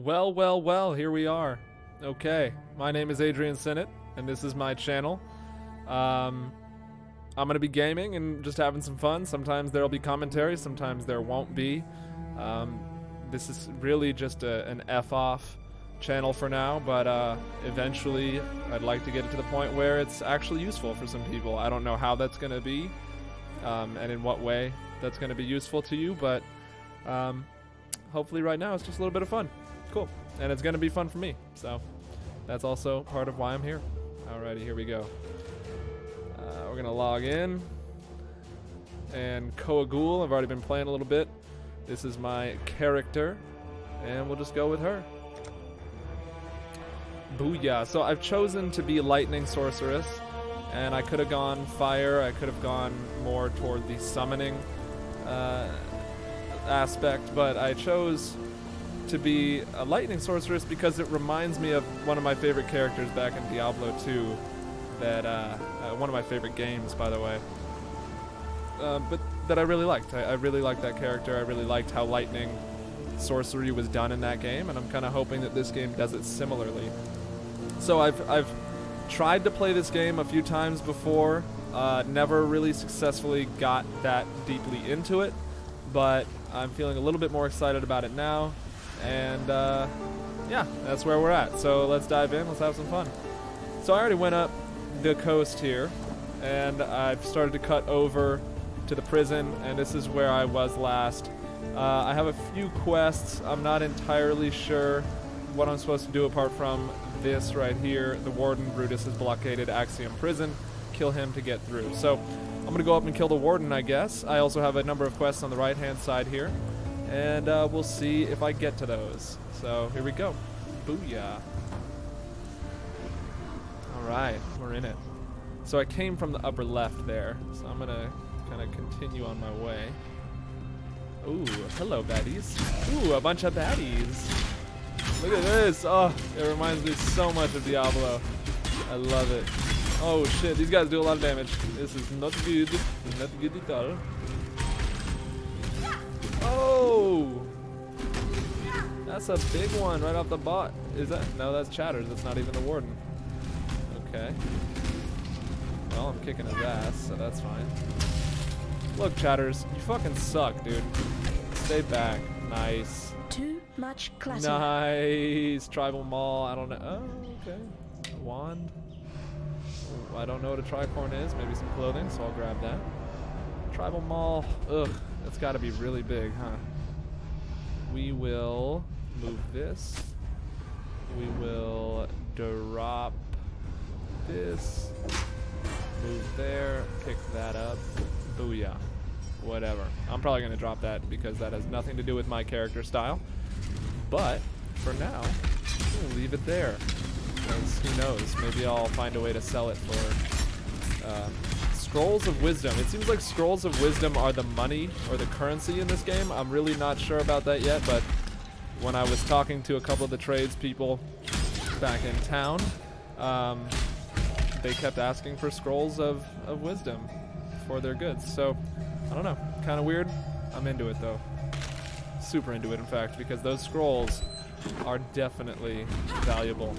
Well, here we are. Okay, my name is Adrian Sinnott, and this is my channel. I'm gonna be gaming and just having some fun. Sometimes there'll be commentary, sometimes there won't be. This is really just an F-off channel for now, but eventually I'd like to get it to the point where it's actually useful for some people. I don't know how that's gonna be, and in what way that's gonna be useful to you, but hopefully right now it's just a little bit of fun. Cool. And it's gonna be fun for me, so that's also part of why I'm here. Alrighty, here we go. We're gonna log in, and Koagul, I've already been playing a little bit. This is my character, and we'll just go with her. Booyah. So I've chosen to be Lightning Sorceress, and I could have gone Fire, I could have gone more toward the summoning aspect, but I chose to be a Lightning Sorceress because it reminds me of one of my favorite characters back in Diablo 2, that one of my favorite games, by the way, but that I really liked. I really liked that character. I really liked how lightning sorcery was done in that game, and I'm kind of hoping that this game does it similarly. So I've tried to play this game a few times before, never really successfully got that deeply into it, but I'm feeling a little bit more excited about it now. And yeah, that's where we're at. So let's dive in, let's have some fun. So I already went up the coast here, and I've started to cut over to the prison, and this is where I was last. I have a few quests. I'm not entirely sure what I'm supposed to do apart from this right here. The Warden Brutus has blockaded Axiom Prison. Kill him to get through. So I'm gonna go up and kill the Warden, I guess. I also have a number of quests on the right-hand side here, and we'll see if I get to those. So here we go. Booyah. Alright, we're in it. So I came from the upper left there, so I'm gonna kind of continue on my way. Ooh, hello baddies. Ooh, a bunch of baddies. Look at this. Oh, it reminds me so much of Diablo. I love it. Oh shit, these guys do a lot of damage. This is not good. Not good at all. Oh! That's a big one right off the bat. Is that? No, that's Chatters. That's not even the Warden. Okay. Well, I'm kicking his ass, so that's fine. Look, Chatters, you fucking suck, dude. Stay back. Nice. Too much clutter. Nice. Tribal Maul. I don't know. Oh, okay. A wand. Oh, I don't know what a tricorn is. Maybe some clothing, so I'll grab that. Tribal Maul. Ugh. That's got to be really big, huh? We will move this. We will drop this. Move there. Pick that up. Booyah. Whatever. I'm probably going to drop that because that has nothing to do with my character style. But for now, we'll leave it there. Because who knows? Maybe I'll find a way to sell it for Scrolls of Wisdom. It seems like Scrolls of Wisdom are the money or the currency in this game. I'm really not sure about that yet, but when I was talking to a couple of the tradespeople back in town, they kept asking for Scrolls of Wisdom for their goods. So, I don't know. Kind of weird. I'm into it, though. Super into it, in fact, because those scrolls are definitely valuable.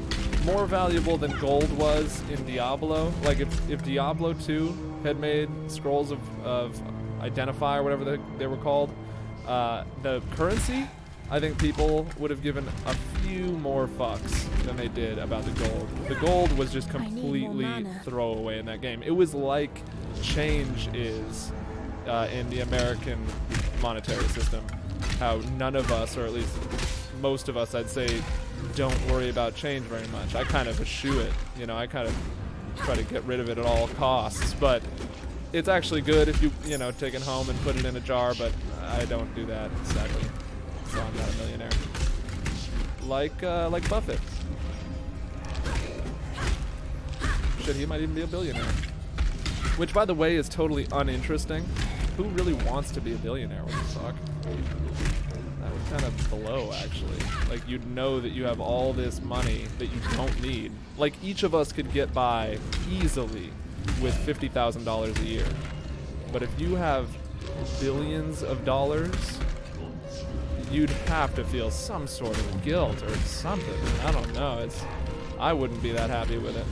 More valuable than gold was in Diablo. Like, if Diablo 2 had made scrolls of Identify, or whatever they were called, the currency, I think people would have given a few more fucks than they did about the gold. The gold was just completely throwaway in that game. It was like change is in the American monetary system. How none of us, or at least most of us, I'd say, don't worry about change very much. I kind of eschew it. You know, I kind of try to get rid of it at all costs. But it's actually good if you know, take it home and put it in a jar, but I don't do that, sadly. So I'm not a millionaire. Like Buffett. Shit, he might even be a billionaire. Which, by the way, is totally uninteresting. Who really wants to be a billionaire? What the fuck? That would kind of blow, actually. Like, you'd know that you have all this money that you don't need. Like, each of us could get by easily with $50,000 a year. But if you have billions of dollars, you'd have to feel some sort of guilt or something. I don't know. I wouldn't be that happy with it.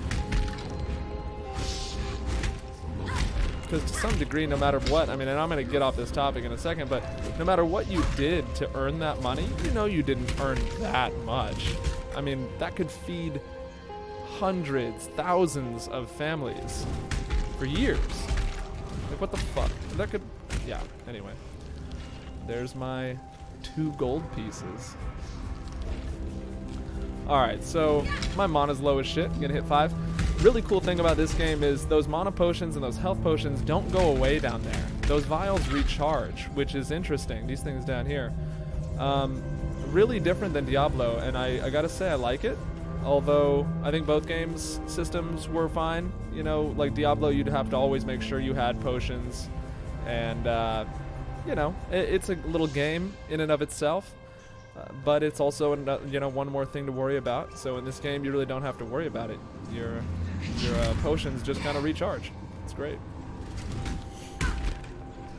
Because to some degree, no matter what, I mean, and I'm going to get off this topic in a second, but no matter what you did to earn that money, you know you didn't earn that much. I mean, that could feed hundreds, thousands of families for years. Like, what the fuck? That could, yeah, anyway. There's my 2 gold pieces. Alright, so my mana's low as shit. I'm gonna hit 5. Really cool thing about this game is those mana potions and those health potions don't go away down there. Those vials recharge, which is interesting. These things down here. Really different than Diablo, and I gotta say I like it. Although I think both games' systems were fine. You know, like Diablo, you'd have to always make sure you had potions. And, you know, it's a little game in and of itself. But it's also, you know, one more thing to worry about. So in this game, you really don't have to worry about it. Your potions just kind of recharge. It's great.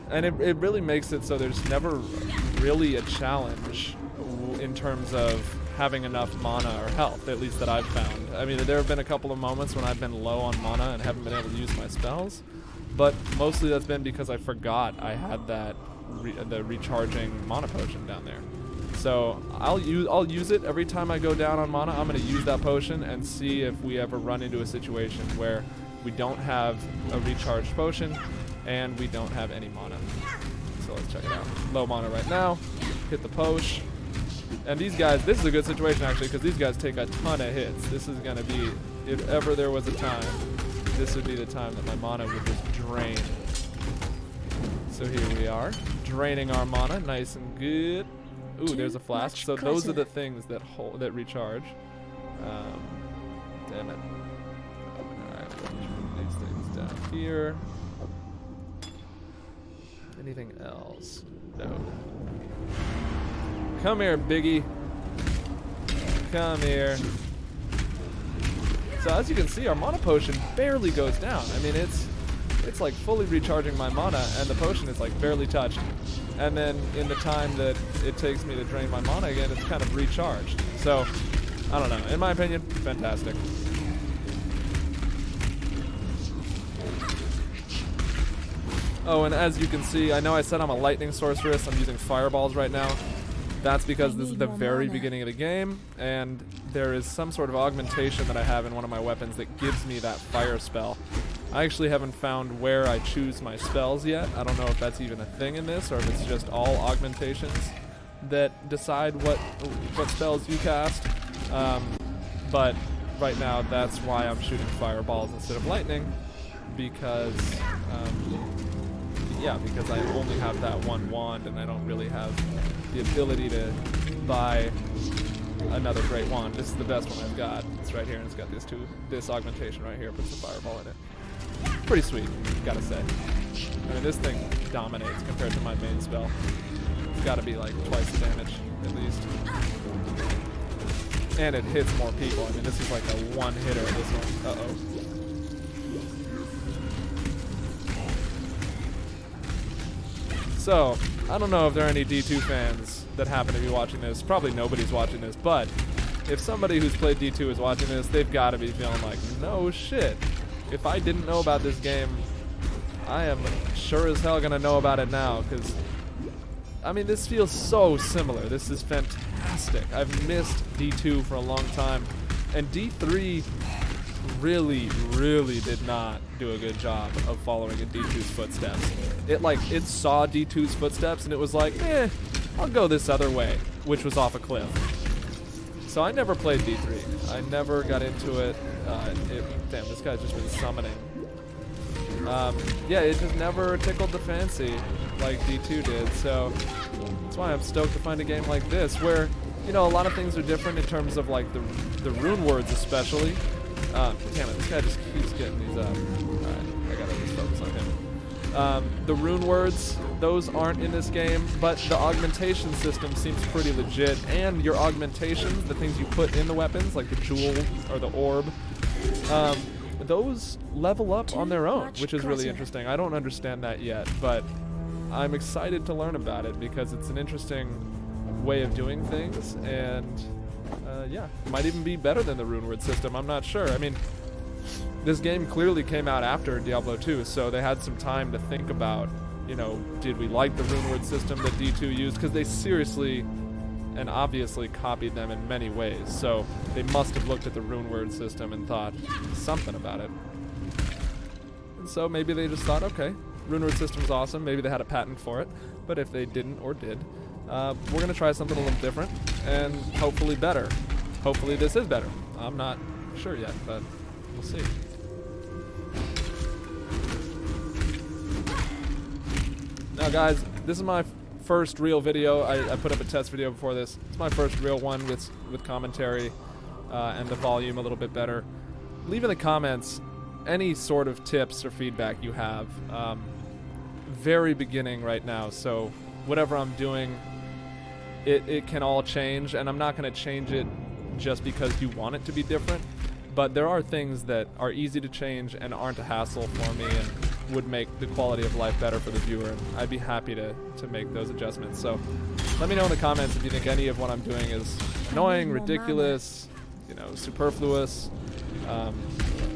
And it really makes it so there's never really a challenge in terms of having enough mana or health, at least that I've found. I mean, there have been a couple of moments when I've been low on mana and haven't been able to use my spells, but mostly that's been because I forgot I had that the recharging mana potion down there. So I'll use it every time I go down on mana. I'm going to use that potion and see if we ever run into a situation where we don't have a recharged potion and we don't have any mana. So let's check it out. Low mana right now. Hit the potion. And these guys, this is a good situation actually, because these guys take a ton of hits. This is going to be, if ever there was a time, this would be the time that my mana would just drain. So here we are, draining our mana, nice and good. Ooh, there's a flask. So those are the things that recharge. Damn it. Alright, let's put these things down here. Anything else? No. Come here, Biggie. Come here. So as you can see, our mana potion barely goes down. I mean, it's like fully recharging my mana, and the potion is like barely touched. And then in the time that it takes me to drain my mana again, it's kind of recharged. So, I don't know. In my opinion, fantastic. Oh, and as you can see, I know I said I'm a lightning sorceress. I'm using fireballs right now. That's because this is the very beginning of the game, and there is some sort of augmentation that I have in one of my weapons that gives me that fire spell. I actually haven't found where I choose my spells yet. I don't know if that's even a thing in this, or if it's just all augmentations that decide what spells you cast. But right now, that's why I'm shooting fireballs instead of lightning, because because I only have that one wand, and I don't really have the ability to buy another great wand. This is the best one I've got. It's right here, and it's got this augmentation right here. Puts the fireball in it. Pretty sweet, gotta say. I mean, this thing dominates compared to my main spell. It's gotta be like twice the damage, at least. And it hits more people. I mean, this is like a one-hitter, this one. Uh-oh. So, I don't know if there are any D2 fans that happen to be watching this. Probably nobody's watching this, but if somebody who's played D2 is watching this, they've got to be feeling like, no shit. If I didn't know about this game, I am sure as hell going to know about it now, because, I mean, this feels so similar. This is fantastic. I've missed D2 for a long time, and D3 really, really did not do a good job of following in D2's footsteps. It saw D2's footsteps, and it was like, I'll go this other way, which was off a cliff. So I never played D3. I never got into it. Damn, this guy's just been summoning. Yeah, it just never tickled the fancy like D2 did. So that's why I'm stoked to find a game like this, where, you know, a lot of things are different in terms of like the rune words, especially. Damn it, this guy just keeps getting these up. Alright, I gotta just focus on him. The rune words, those aren't in this game, but the augmentation system seems pretty legit, and your augmentations, the things you put in the weapons, like the jewel or the orb, those level up on their own, which is really interesting. I don't understand that yet, but I'm excited to learn about it because it's an interesting way of doing things, and yeah, might even be better than the rune word system. I'm not sure. I mean, this game clearly came out after Diablo 2, so they had some time to think about, you know, did we like the rune word system that D2 used? Because they seriously and obviously copied them in many ways, so they must have looked at the rune word system and thought something about it. And so maybe they just thought, okay, rune word system's awesome, maybe they had a patent for it, but if they didn't or did, we're going to try something a little different and hopefully better. Hopefully this is better. I'm not sure yet, but we'll see. Now guys, this is my first real video. I put up a test video before this. It's my first real one with commentary and the volume a little bit better. Leave in the comments any sort of tips or feedback you have. Very beginning right now, so whatever I'm doing, it can all change, and I'm not going to change it just because you want it to be different, but there are things that are easy to change and aren't a hassle for me and would make the quality of life better for the viewer, and I'd be happy to make those adjustments. So let me know in the comments if you think any of what I'm doing is annoying, ridiculous, you know, superfluous.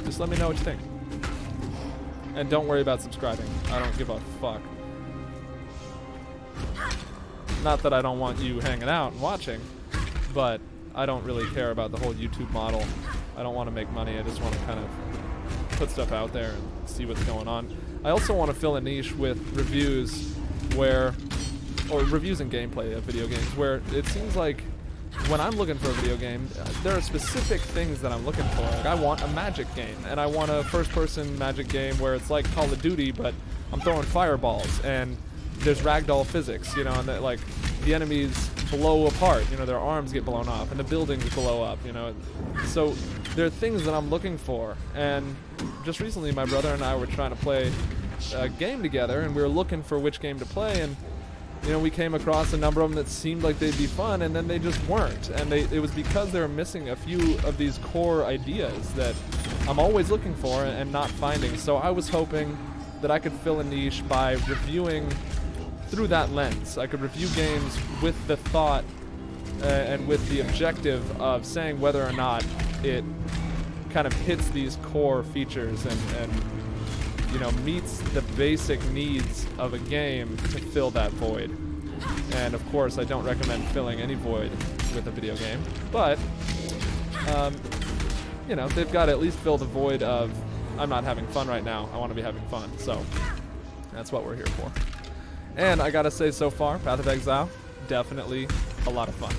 Just let me know what you think. And don't worry about subscribing. I don't give a fuck. Not that I don't want you hanging out and watching, but I don't really care about the whole YouTube model. I don't want to make money. I just want to kind of put stuff out there and see what's going on. I also want to fill a niche with reviews or reviews and gameplay of video games, where it seems like when I'm looking for a video game, there are specific things that I'm looking for. Like, I want a magic game, and I want a first-person magic game where it's like Call of Duty, but I'm throwing fireballs, and there's ragdoll physics, you know, and that, like, the enemies blow apart, you know, their arms get blown off, and the buildings blow up, you know. So there are things that I'm looking for, and just recently my brother and I were trying to play a game together, and we were looking for which game to play, and you know, we came across a number of them that seemed like they'd be fun, and then they just weren't. And it was because they were missing a few of these core ideas that I'm always looking for and not finding. So I was hoping that I could fill a niche by reviewing through that lens. I could review games with the thought and with the objective of saying whether or not it kind of hits these core features and you know, meets the basic needs of a game to fill that void. And of course, I don't recommend filling any void with a video game, but you know, they've got to at least fill the void of, I'm not having fun right now, I want to be having fun. So that's what we're here for. And I gotta say, so far, Path of Exile, definitely a lot of fun.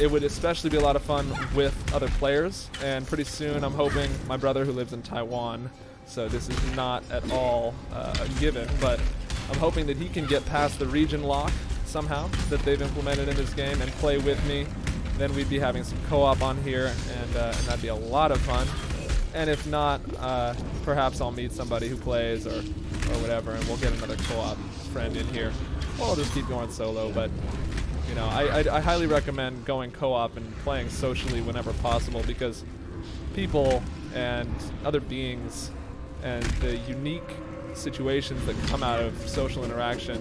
It would especially be a lot of fun with other players, and pretty soon I'm hoping my brother, who lives in Taiwan, so this is not at all a given, but I'm hoping that he can get past the region lock somehow that they've implemented in this game and play with me. Then we'd be having some co-op on here, and that'd be a lot of fun. And if not, perhaps I'll meet somebody who plays or whatever, and we'll get another co-op friend in here. Or I'll just keep going solo, but you know, I highly recommend going co-op and playing socially whenever possible, because people and other beings and the unique situations that come out of social interaction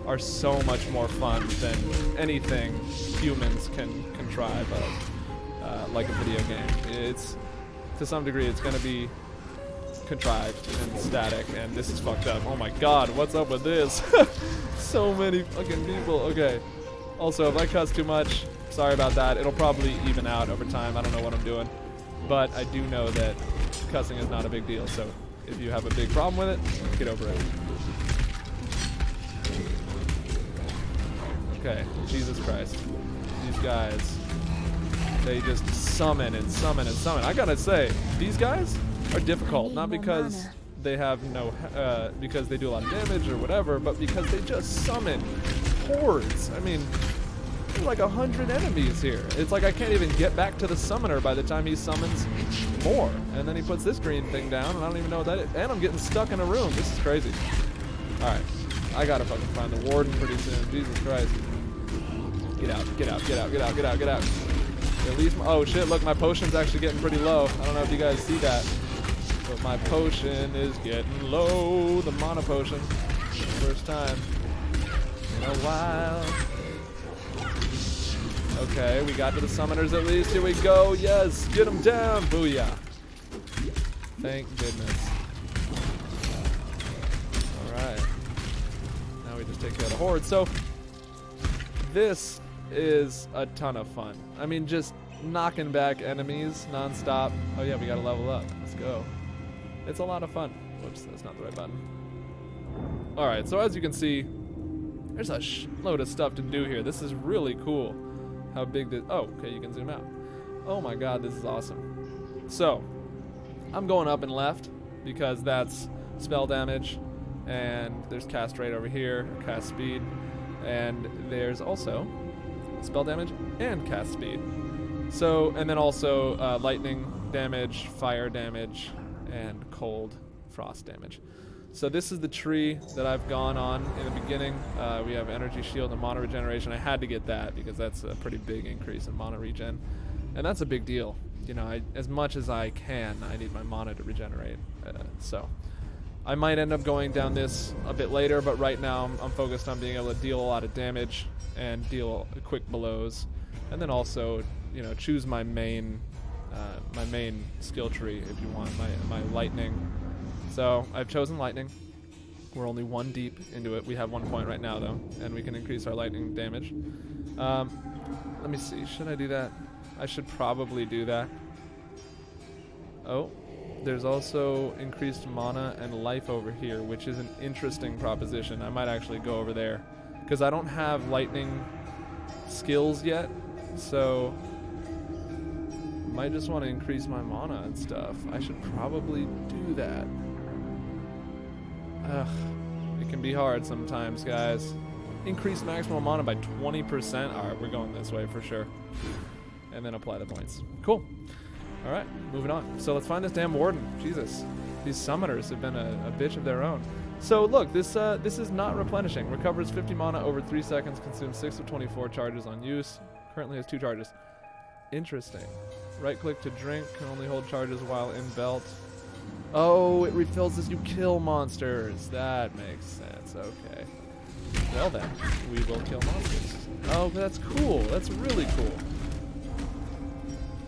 are so much more fun than anything humans can contrive of, like a video game. It's, to some degree, it's going to be contrived and static, and this is fucked up. Oh my god, what's up with this? So many fucking people. Okay. Also, if I cuss too much, sorry about that. It'll probably even out over time. I don't know what I'm doing. But I do know that cussing is not a big deal, so if you have a big problem with it, get over it. Okay, Jesus Christ. These guys, they just summon and summon and summon. I gotta say, these guys are difficult, not because they have no, because they do a lot of damage or whatever, but because they just summon hordes. I mean, there's like 100 enemies here. It's like I can't even get back to the summoner by the time he summons more. And then he puts this green thing down, and I don't even know what that is. And I'm getting stuck in a room. This is crazy. Alright. I gotta fucking find the warden pretty soon. Jesus Christ. Get out, get out, get out, get out, get out, get out. At least oh shit, look, my potion's actually getting pretty low. I don't know if you guys see that, but my potion is getting low. The mana potion. First time in a while. Okay, we got to the summoners at least. Here we go. Yes, get them down. Booyah. Thank goodness. Alright. Now we just take care of the horde. So, this is a ton of fun. I mean, just knocking back enemies non-stop. Oh yeah, we gotta level up. Let's go. It's a lot of fun. Whoops, that's not the right button. Alright, so as you can see, there's a load of stuff to do here. This is really cool. How big this... Oh, okay, you can zoom out. Oh my god, this is awesome. So, I'm going up and left because that's spell damage, and there's cast rate over here, cast speed, and there's also spell damage and cast speed. So, and then also lightning damage, fire damage, and cold frost damage. So this is the tree that I've gone on in the beginning. We have energy shield and mana regeneration. I had to get that because that's a pretty big increase in mana regen. And that's a big deal. You know, as much as I can, I need my mana to regenerate. So I might end up going down this a bit later, but right now I'm focused on being able to deal a lot of damage and deal quick blows. And then also, you know, choose my main skill tree if you want, my lightning. So I've chosen lightning. We're only 1 deep into it. We have 1 point right now though, and we can increase our lightning damage. Let me see, should I do that? I should probably do that. Oh, there's also increased mana and life over here, which is an interesting proposition. I might actually go over there because I don't have lightning skills yet, so might just want to increase my mana and stuff. I should probably do that. Ugh, it can be hard sometimes, guys. Increase maximum mana by 20%. Alright, we're going this way for sure. And then apply the points. Cool. Alright, moving on. So let's find this damn warden. Jesus. These summoners have been a bitch of their own. So look, this is not replenishing. Recovers 50 mana over 3 seconds, consumes 6 of 24 charges on use. Currently has 2 charges. Interesting. Right click to drink, can only hold charges while in belt. Oh, it refills as you kill monsters. That makes sense. Okay. Well then, we will kill monsters. Oh, that's cool. That's really cool.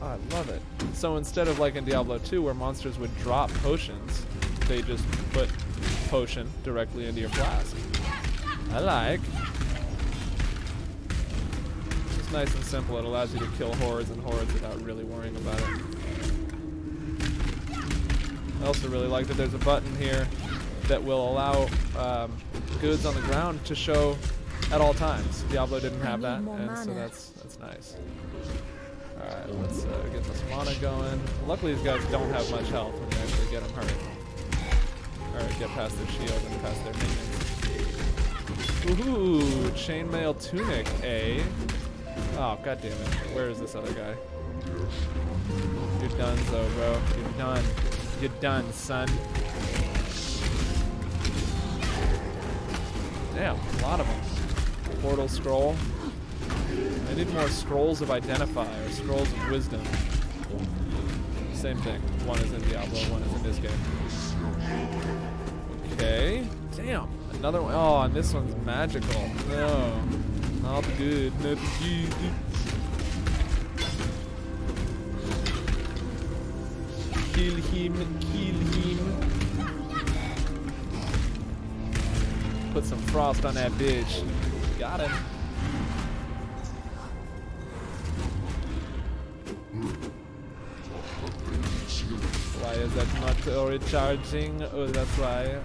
Oh, I love it. So instead of like in Diablo 2 where monsters would drop potions, they just put potion directly into your flask. I like. It's nice and simple. It allows you to kill hordes and hordes without really worrying about it. I also really like that there's a button here that will allow goods on the ground to show at all times. Diablo didn't have that, and so that's nice. Alright, let's get this mana going. Luckily these guys don't have much health when you actually get them hurt. Or get past their shield and past their minions. Woohoo! Chainmail tunic, eh? Oh, god damn it. Where is this other guy? You're done though, bro. You're done. You're done, son. Damn, a lot of them. Portal scroll. I need more scrolls of identify or scrolls of wisdom. Same thing. One is in Diablo, one is in this game. Okay. Damn. Another one. Oh, and this one's magical. No. Not good. Not good. Kill him. Kill him. Put some frost on that bitch. Got him. Why is that not recharging? Oh, that's why.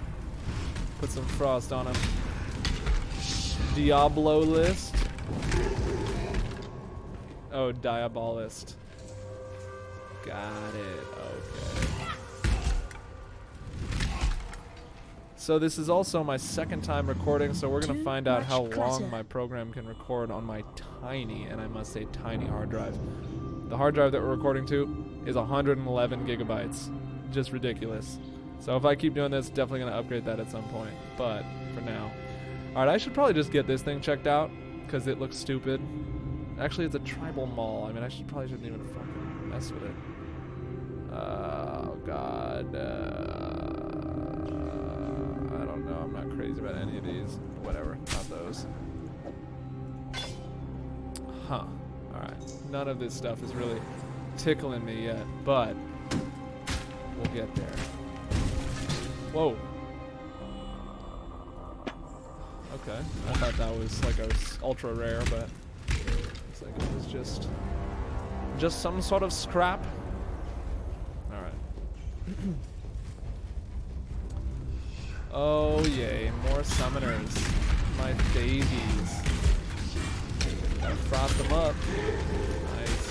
Put some frost on him. Diablo list. Oh, Diabolist. Got it. Okay. So this is also my second time recording, so we're going to find out how long my program can record on my tiny, and I must say tiny hard drive. The hard drive that we're recording to is 111 gigabytes. Just ridiculous. So if I keep doing this, definitely going to upgrade that at some point. But for now. Alright, I should probably just get this thing checked out, because it looks stupid. Actually, it's a tribal mall. I mean, I probably shouldn't even fucking mess with it. Oh, God. I don't know. I'm not crazy about any of these. Whatever. Not those. Huh. Alright, none of this stuff is really tickling me yet, but we'll get there. Whoa. Okay, I thought that was like a ultra rare, but looks like it was just some sort of scrap. Alright. Oh yay, more summoners. My babies. Gotta frost them up. Nice.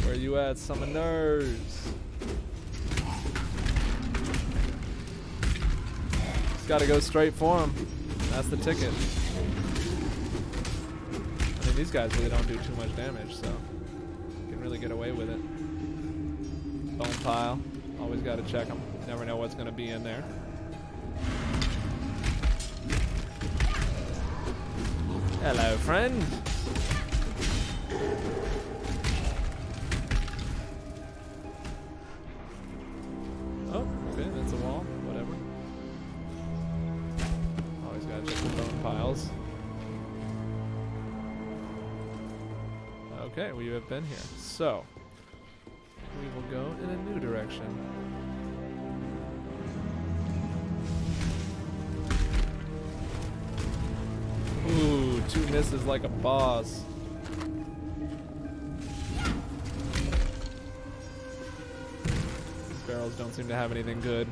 Where you at, summoners? Just gotta go straight for them. That's the ticket. I mean, these guys really don't do too much damage, so you can really get away with it. Bone pile. Always gotta check them. Never know what's gonna be in there. Hello, friend. Oh, okay, that's a wall. Whatever. Always gotta check the bone piles. Okay, we have been here. So, we will go in a new direction. Ooh, 2 misses like a boss. These barrels don't seem to have anything good.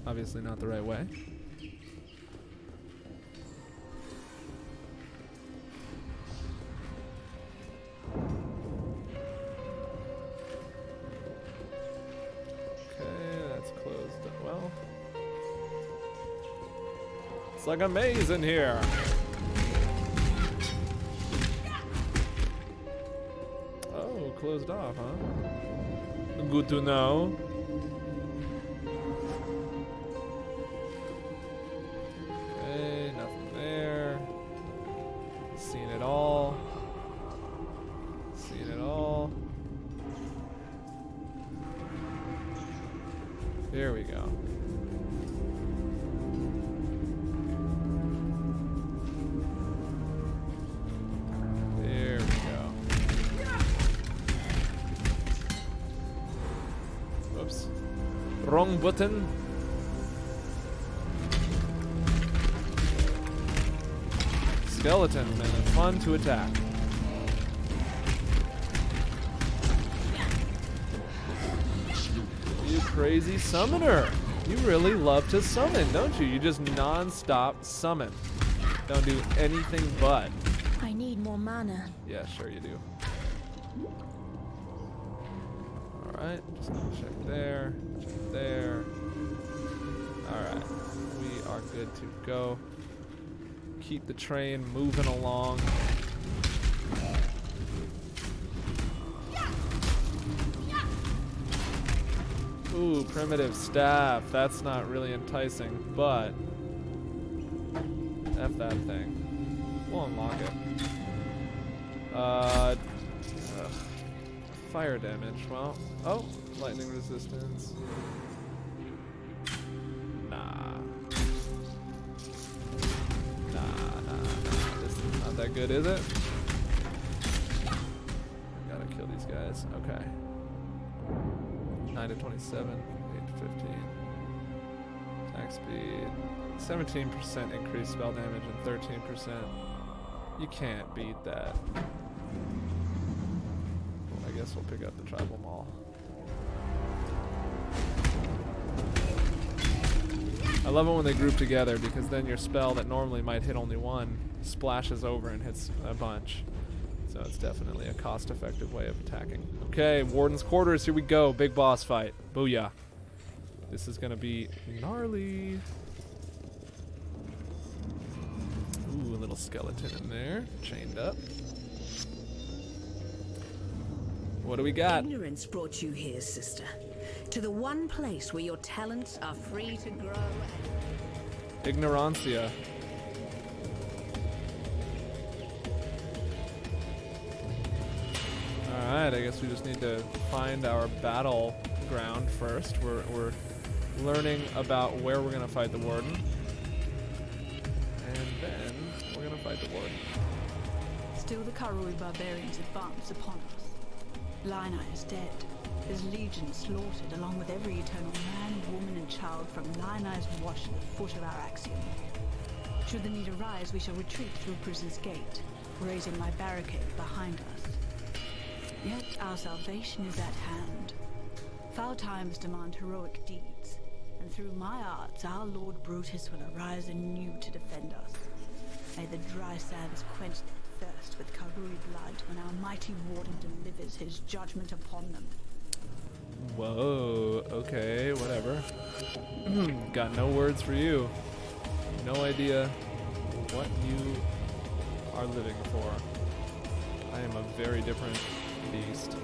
Obviously not the right way. Okay, that's closed up well. It's like a maze in here. Oh, closed off, huh? Good to know. There we go. There we go. Whoops. Wrong button. Skeleton, man, fun to attack. You crazy summoner. You really love to summon, don't you? You just non-stop summon. Don't do anything but. I need more mana. Yeah, sure you do. Alright, just gonna check there, check there. Alright, we are good to go. Keep the train moving along. Ooh, primitive staff. That's not really enticing, but F that thing. We'll unlock it. Fire damage. Well, oh, lightning resistance. Nah. This is not that good, is it? Gotta kill these guys. Okay. 9 to 27, 8 to 15. Attack speed. 17% increased spell damage and 13%. You can't beat that. Well, I guess we'll pick up the tribal maul. I love it when they group together because then your spell that normally might hit only one splashes over and hits a bunch. So it's definitely a cost-effective way of attacking. Okay, Warden's Quarters, here we go. Big boss fight. Booyah. This is gonna be gnarly. Ooh, a little little skeleton in there, chained up. What do we got? Ignorance brought you here, sister. To the one place where your talents are free to grow. Ignorancia. Alright, I guess we just need to find our battleground first. We're learning about where we're going to fight the Warden. And then we're going to fight the Warden. Still the Karui barbarians advance upon us. Lionel is dead. His legion slaughtered, along with every eternal man, woman, and child from Lionel's watch at the foot of our axiom. Should the need arise, we shall retreat through Prison's Gate, raising my barricade behind us. Yet our salvation is at hand. Foul times demand heroic deeds, and through my arts, our Lord Brutus will arise anew to defend us. May the dry sands quench their thirst with Karui blood when our mighty warden delivers his judgment upon them. Whoa, okay, whatever. Got no words for you. No idea what you are living for. I am a very different beast.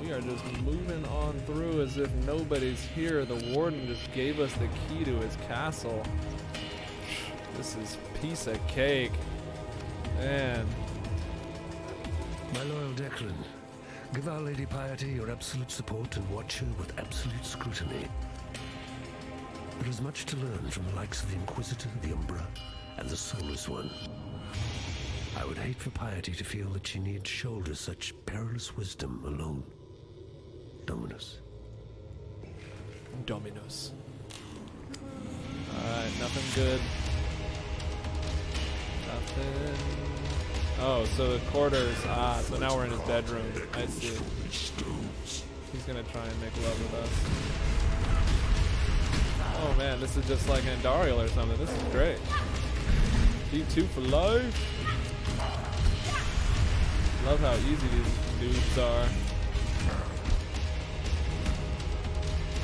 We are just moving on through as if nobody's here. The warden just gave us the key to his castle. This is piece of cake. Man. My loyal Declan, give Our Lady Piety your absolute support and watch her with absolute scrutiny. There is much to learn from the likes of the Inquisitor, the Umbra, and the Soulless One. I would hate for Piety to feel that she need shoulder such perilous wisdom alone. Dominus. Dominus. Alright, nothing good. Nothing. Oh, so the quarters. Ah, so now we're in his bedroom. I see. He's gonna try and make love with us. Oh man, this is just like Andariel or something. This is great. D2 for life. Love how easy these dudes are.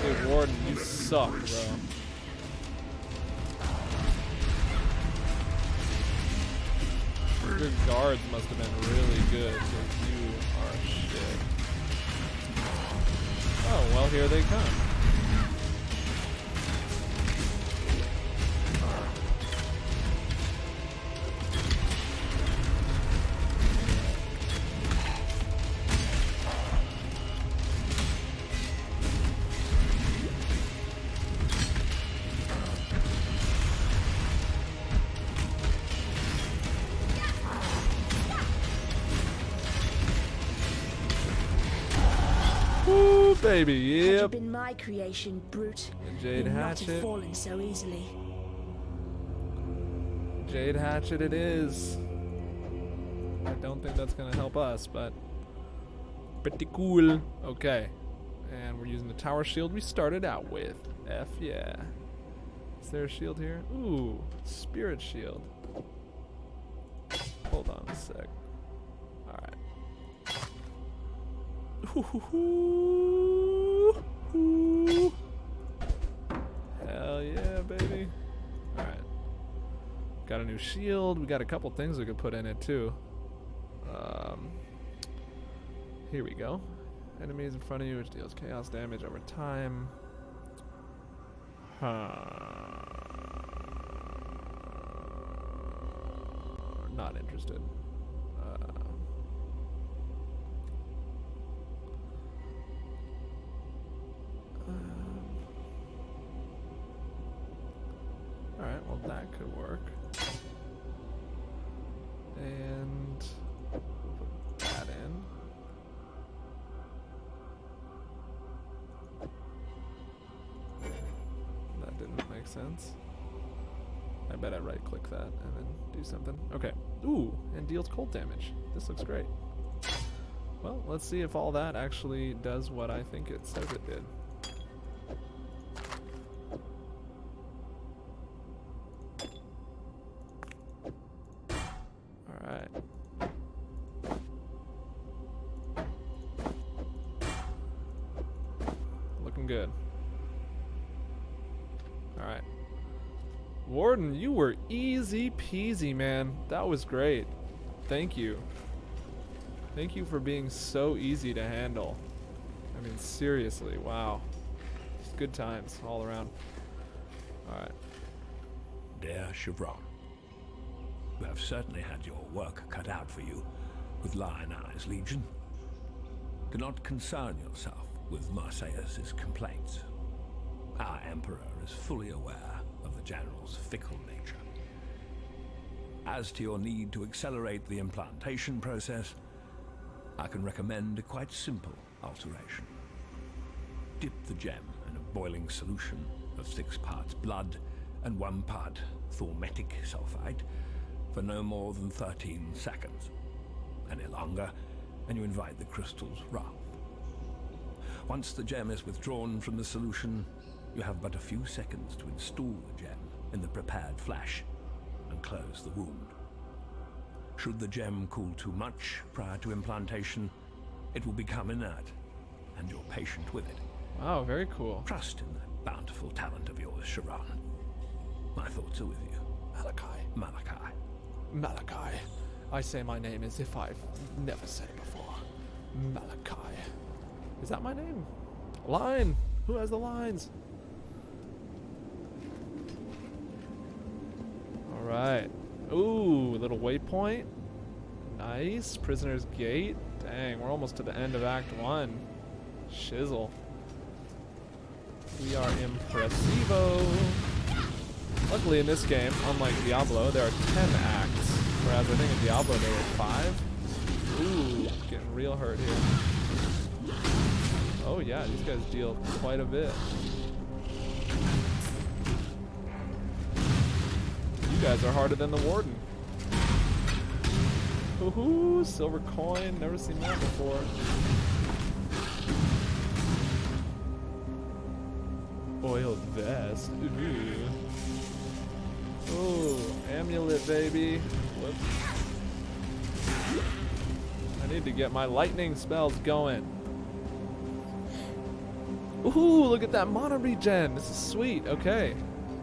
Hey Warden, you suck, bro. Your guards must have been really good, because you are shit. Oh, well, here they come. Ooh, baby, Had you yep. been my creation, brute, The Jade you'd not have Hatchet. fallen so easily. Jade Hatchet it is. I don't think that's gonna help us, but pretty cool. Okay. And we're using the tower shield we started out with. F yeah. Is there a shield here? Ooh, spirit shield. Hold on a sec. Alright. Hell yeah, baby. Alright. Got a new shield. We got a couple things we could put in it too. Here we go. Enemies in front of you, which deals chaos damage over time. Not interested. Alright, well that could work. And put that in. That didn't make sense. I bet I right click that and then do something. Okay. Ooh, and deals cold damage. This looks great. Well, let's see if all that actually does what I think it says it did. Alright. Looking good. Warden, you were easy peasy, man. That was great. Thank you. Thank you for being so easy to handle. I mean, seriously, wow. Just good times all around. Alright. Dear Chevron, you have certainly had your work cut out for you with Lion Eyes Legion. Do not concern yourself with Marseilles' complaints. Our Emperor is fully aware of the General's fickle nature. As to your need to accelerate the implantation process, I can recommend a quite simple alteration. Dip the gem in a boiling solution of 6 parts blood and 1 part thormetic sulfide for no more than 13 seconds. Any longer, and you invite the crystal's wrath. Once the gem is withdrawn from the solution, you have but a few seconds to install the gem in the prepared flesh and close the wound. Should the gem cool too much prior to implantation, it will become inert, and your patient with it. Wow, very cool. Trust in the bountiful talent of yours, Sharon. My thoughts are with you. Malachi. Malachi. I say my name as if I've never said it before. Malachi. Is that my name? Line. Who has the lines? All right. Ooh, little waypoint. Nice. Prisoner's Gate. Dang, we're almost to the end of Act 1. Shizzle. We are impressivo. Luckily in this game, unlike Diablo, there are 10 acts, whereas I think in Diablo there were 5. Ooh, getting real hurt here. Oh yeah, these guys deal quite a bit. You guys are harder than the Warden. Ooh, silver coin, never seen that before. Oil vest. Ooh. Ooh, amulet, baby. Whoops. I need to get my lightning spells going. Ooh, look at that mana regen. This is sweet. Okay.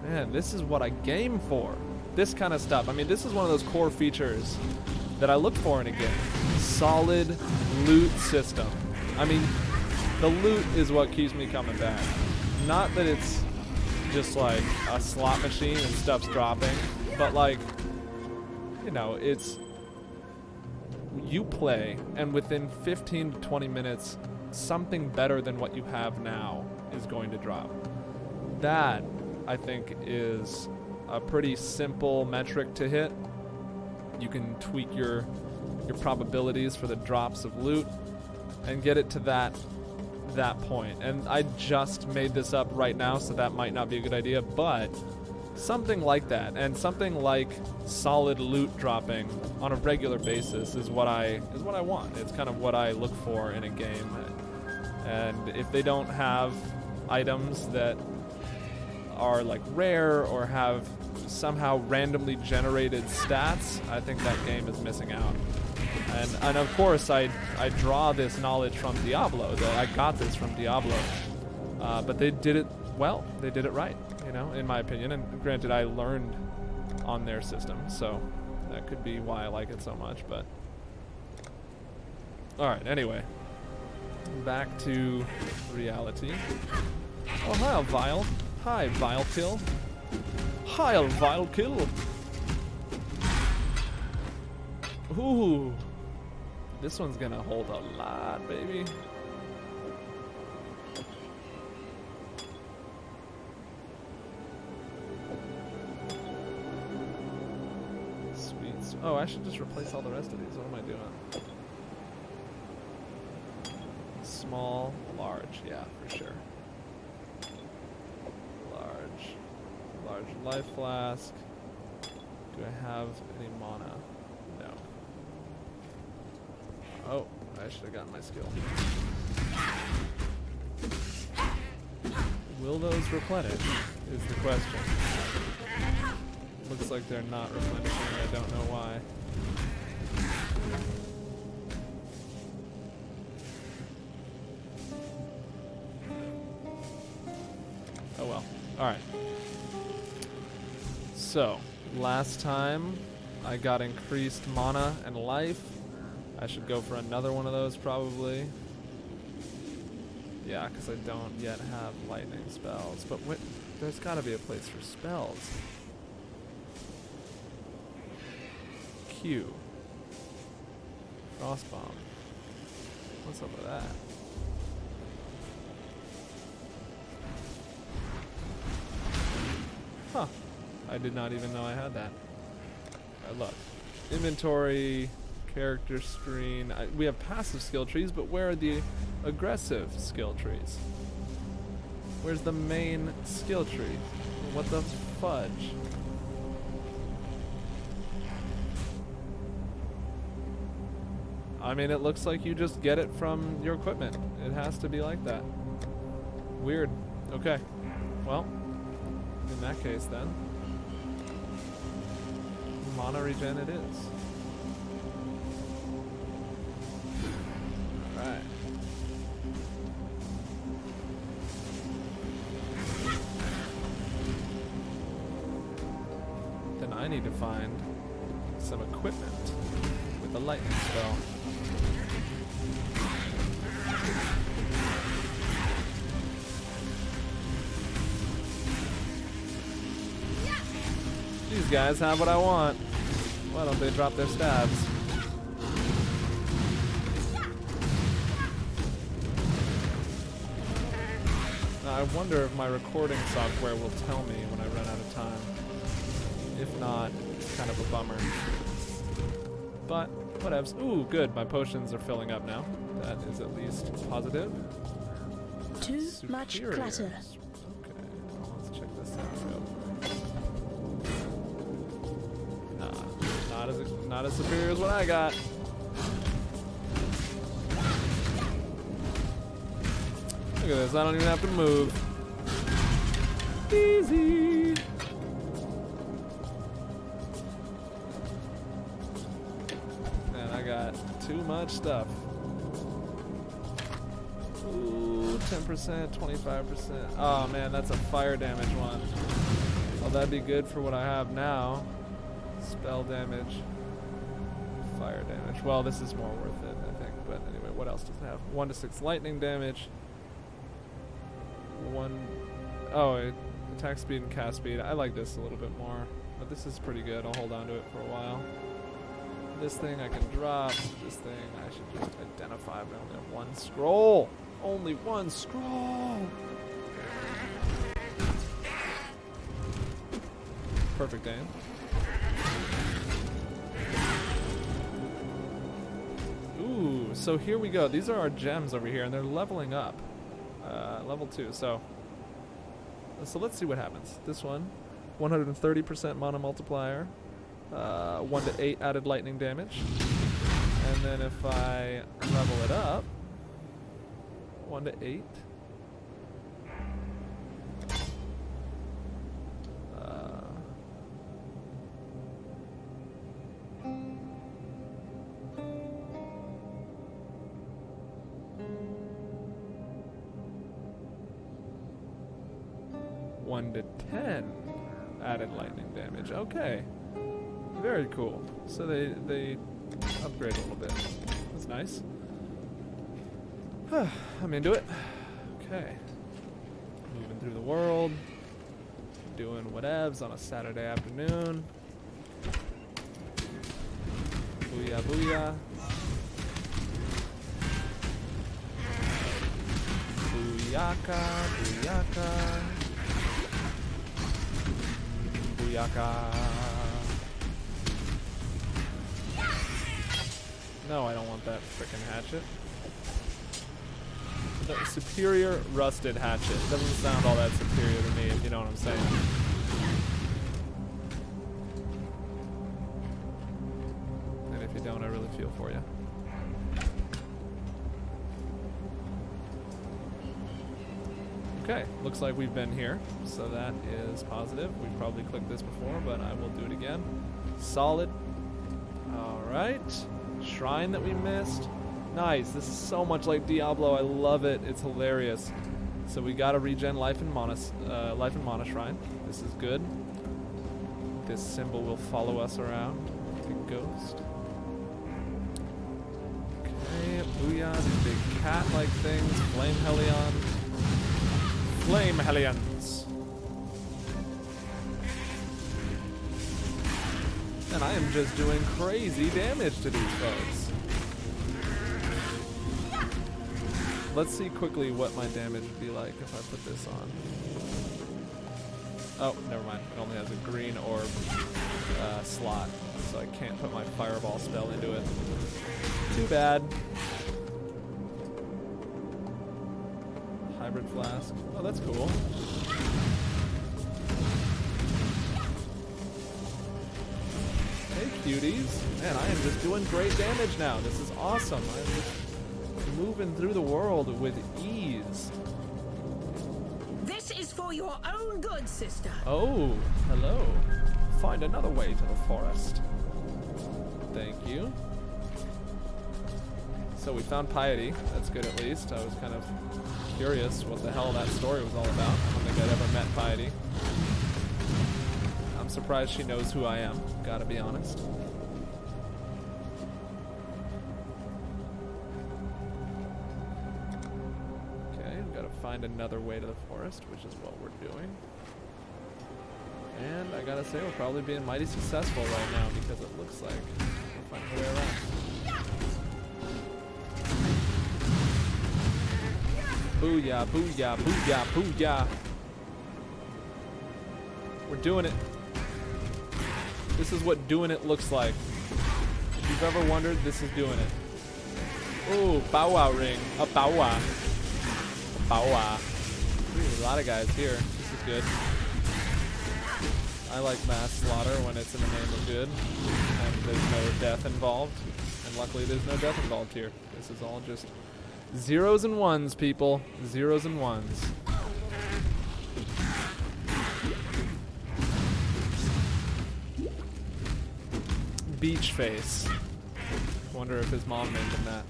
Man, this is what I game for. This kind of stuff. I mean, this is one of those core features that I look for in a game. Solid loot system. I mean, the loot is what keeps me coming back. Not that it's just like a slot machine and stuff's dropping, but like, you know, it's you play and within 15 to 20 minutes something better than what you have now is going to drop. That, I think, is a pretty simple metric to hit. You can tweak your probabilities for the drops of loot and get it to that point. And I just made this up right now, so that might not be a good idea, but something like that, and something like solid loot dropping on a regular basis is what I want. It's kind of what I look for in a game. And if they don't have items that are like rare or have somehow randomly generated stats, I think that game is missing out. And of course I draw this knowledge from Diablo, that I got this from Diablo. But they did it well. They did it right, you know, in my opinion. And granted, I learned on their system, so that could be why I like it so much. But all right, anyway, back to reality. Oh, hi, Vile. Hi, Vile Kill. Hi, Vile Kill. Ooh, this one's gonna hold a lot, baby. Sweet. Oh, I should just replace all the rest of these. What am I doing? Small, large, yeah, for sure. Large life flask. Do I have any mana? No. Oh, I should have gotten my skill. Will those replenish is the question. Looks like they're not replenishing. I don't know why. Oh well. Alright. So, last time I got increased mana and life. I should go for another one of those probably. Yeah, because I don't yet have lightning spells. But there's got to be a place for spells. Q. Frostbomb. What's up with that? Huh. I did not even know I had that. Look. Inventory, character screen. We have passive skill trees, but where are the aggressive skill trees? Where's the main skill tree? What the fudge? I mean, it looks like you just get it from your equipment. It has to be like that. Weird. Okay. Well, in that case then, mana regen it is. Alright. Then I need to find some equipment with a lightning spell. These guys have what I want. Why don't they drop their stabs? Now, I wonder if my recording software will tell me when I run out of time. If not, it's kind of a bummer. But, whatevs. Ooh, good. My potions are filling up now. That is at least positive. Too much clutter. Okay, well, let's check this out real quick. Not as superior as what I got. Look at this, I don't even have to move. Easy. Man, I got too much stuff. Ooh, 10%, 25%. Oh man, that's a fire damage one. Oh, that'd be good for what I have now. Spell damage, fire damage. Well, this is more worth it, I think. But anyway, what else does it have? 1 to 6 lightning damage. Attack speed and cast speed. I like this a little bit more, but this is pretty good. I'll hold on to it for a while. This thing I can drop. This thing I should just identify. But I only have 1 scroll. Only 1 scroll. Perfect aim. Ooh, so here we go. These are our gems over here, and they're leveling up. Level 2, so let's see what happens. This one, 130% mana multiplier, 1 to 8 added lightning damage. And then if I level it up, 1 to 8. To 10 added lightning damage. Okay, very cool. So they upgrade a little bit. That's nice. I'm into it. Okay, moving through the world, doing whatevs on a Saturday afternoon. Booyah, booyah. Booyaka, booyaka. Booyaka. No, I don't want that frickin' hatchet. The superior rusted hatchet. Doesn't sound all that superior to me, if you know what I'm saying. And if you don't, I really feel for you. Okay, looks like we've been here, so that is positive. We've probably clicked this before, but I will do it again. Solid. Alright. Shrine that we missed. Nice, this is so much like Diablo. I love it. It's hilarious. So we gotta regen life and mana shrine. This is good. This symbol will follow us around like a ghost. Okay, booyah, these big cat-like things. Flame Hellion. Flame Hellions. And I am just doing crazy damage to these folks. Let's see quickly what my damage would be like if I put this on. Oh, never mind. It only has a green orb slot, so I can't put my fireball spell into it. Too bad. Hybrid flask. Oh, that's cool. Hey, cuties. Man, I am just doing great damage now. This is awesome. I'm just moving through the world with ease. This is for your own good, sister. Oh, hello. Find another way to the forest. Thank you. So we found piety. That's good at least. I was kind of curious what the hell that story was all about. I don't think I'd ever met piety. I'm surprised she knows who I am, gotta be honest. Okay, we've gotta find another way to the forest, which is what we're doing. And I gotta say, we're probably being mighty successful right now because it looks like we're finding a way around. Booyah, booyah, booyah, booyah. We're doing it. This is what doing it looks like. If you've ever wondered, this is doing it. Ooh, bow wow ring. A bow wow. A bow wow. Ooh, a lot of guys here. This is good. I like mass slaughter when it's in the name of good and there's no death involved. And luckily there's no death involved here. This is all just zeros and ones, people. Zeros and ones. Beach face. Wonder if his mom named him that.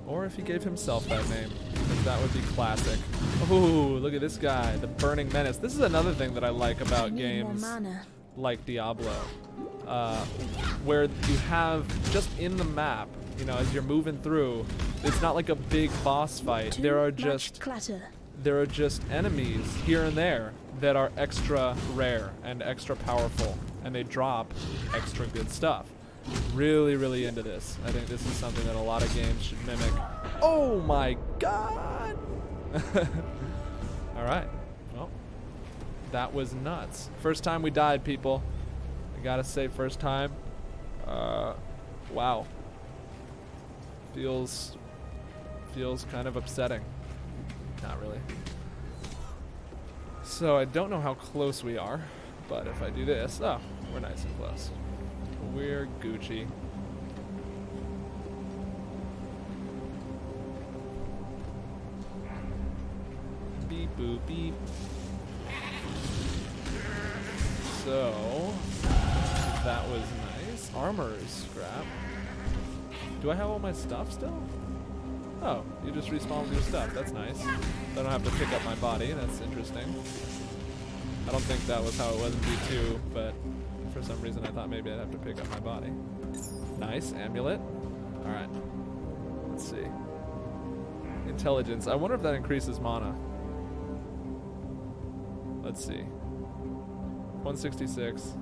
Or if he gave himself that name, because that would be classic. Ooh, look at this guy, the Burning Menace. This is another thing that I like about games like Diablo, where you have just in the map, you know, as you're moving through, it's not like a big boss fight. There are just enemies here and there that are extra rare and extra powerful, and they drop extra good stuff. Really, really into this. I think this is something that a lot of games should mimic. Oh my god! Alright. Well, that was nuts. First time we died, people. I gotta say, first time. Wow. Feels kind of upsetting. Not really. So I don't know how close we are, but if I do this, oh, we're nice and close. We're Gucci. Beep boop beep. So that was nice. Armor is scrap. Do I have all my stuff still? Oh, you just respawn with your stuff. That's nice. I don't have to pick up my body. That's interesting. I don't think that was how it was in V2, but for some reason I thought maybe I'd have to pick up my body. Nice. Amulet. Alright. Let's see. Intelligence. I wonder if that increases mana. Let's see. 166.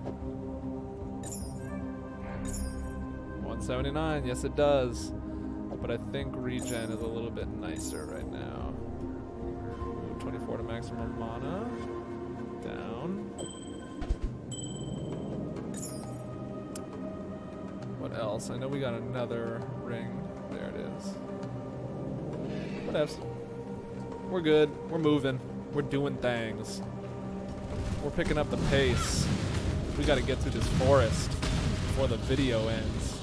179. Yes, it does. But I think regen is a little bit nicer right now. Ooh, 24 to maximum mana. Down. What else? I know we got another ring. There it is. What else? We're good. We're moving. We're doing things. We're picking up the pace. We gotta get through this forest before the video ends.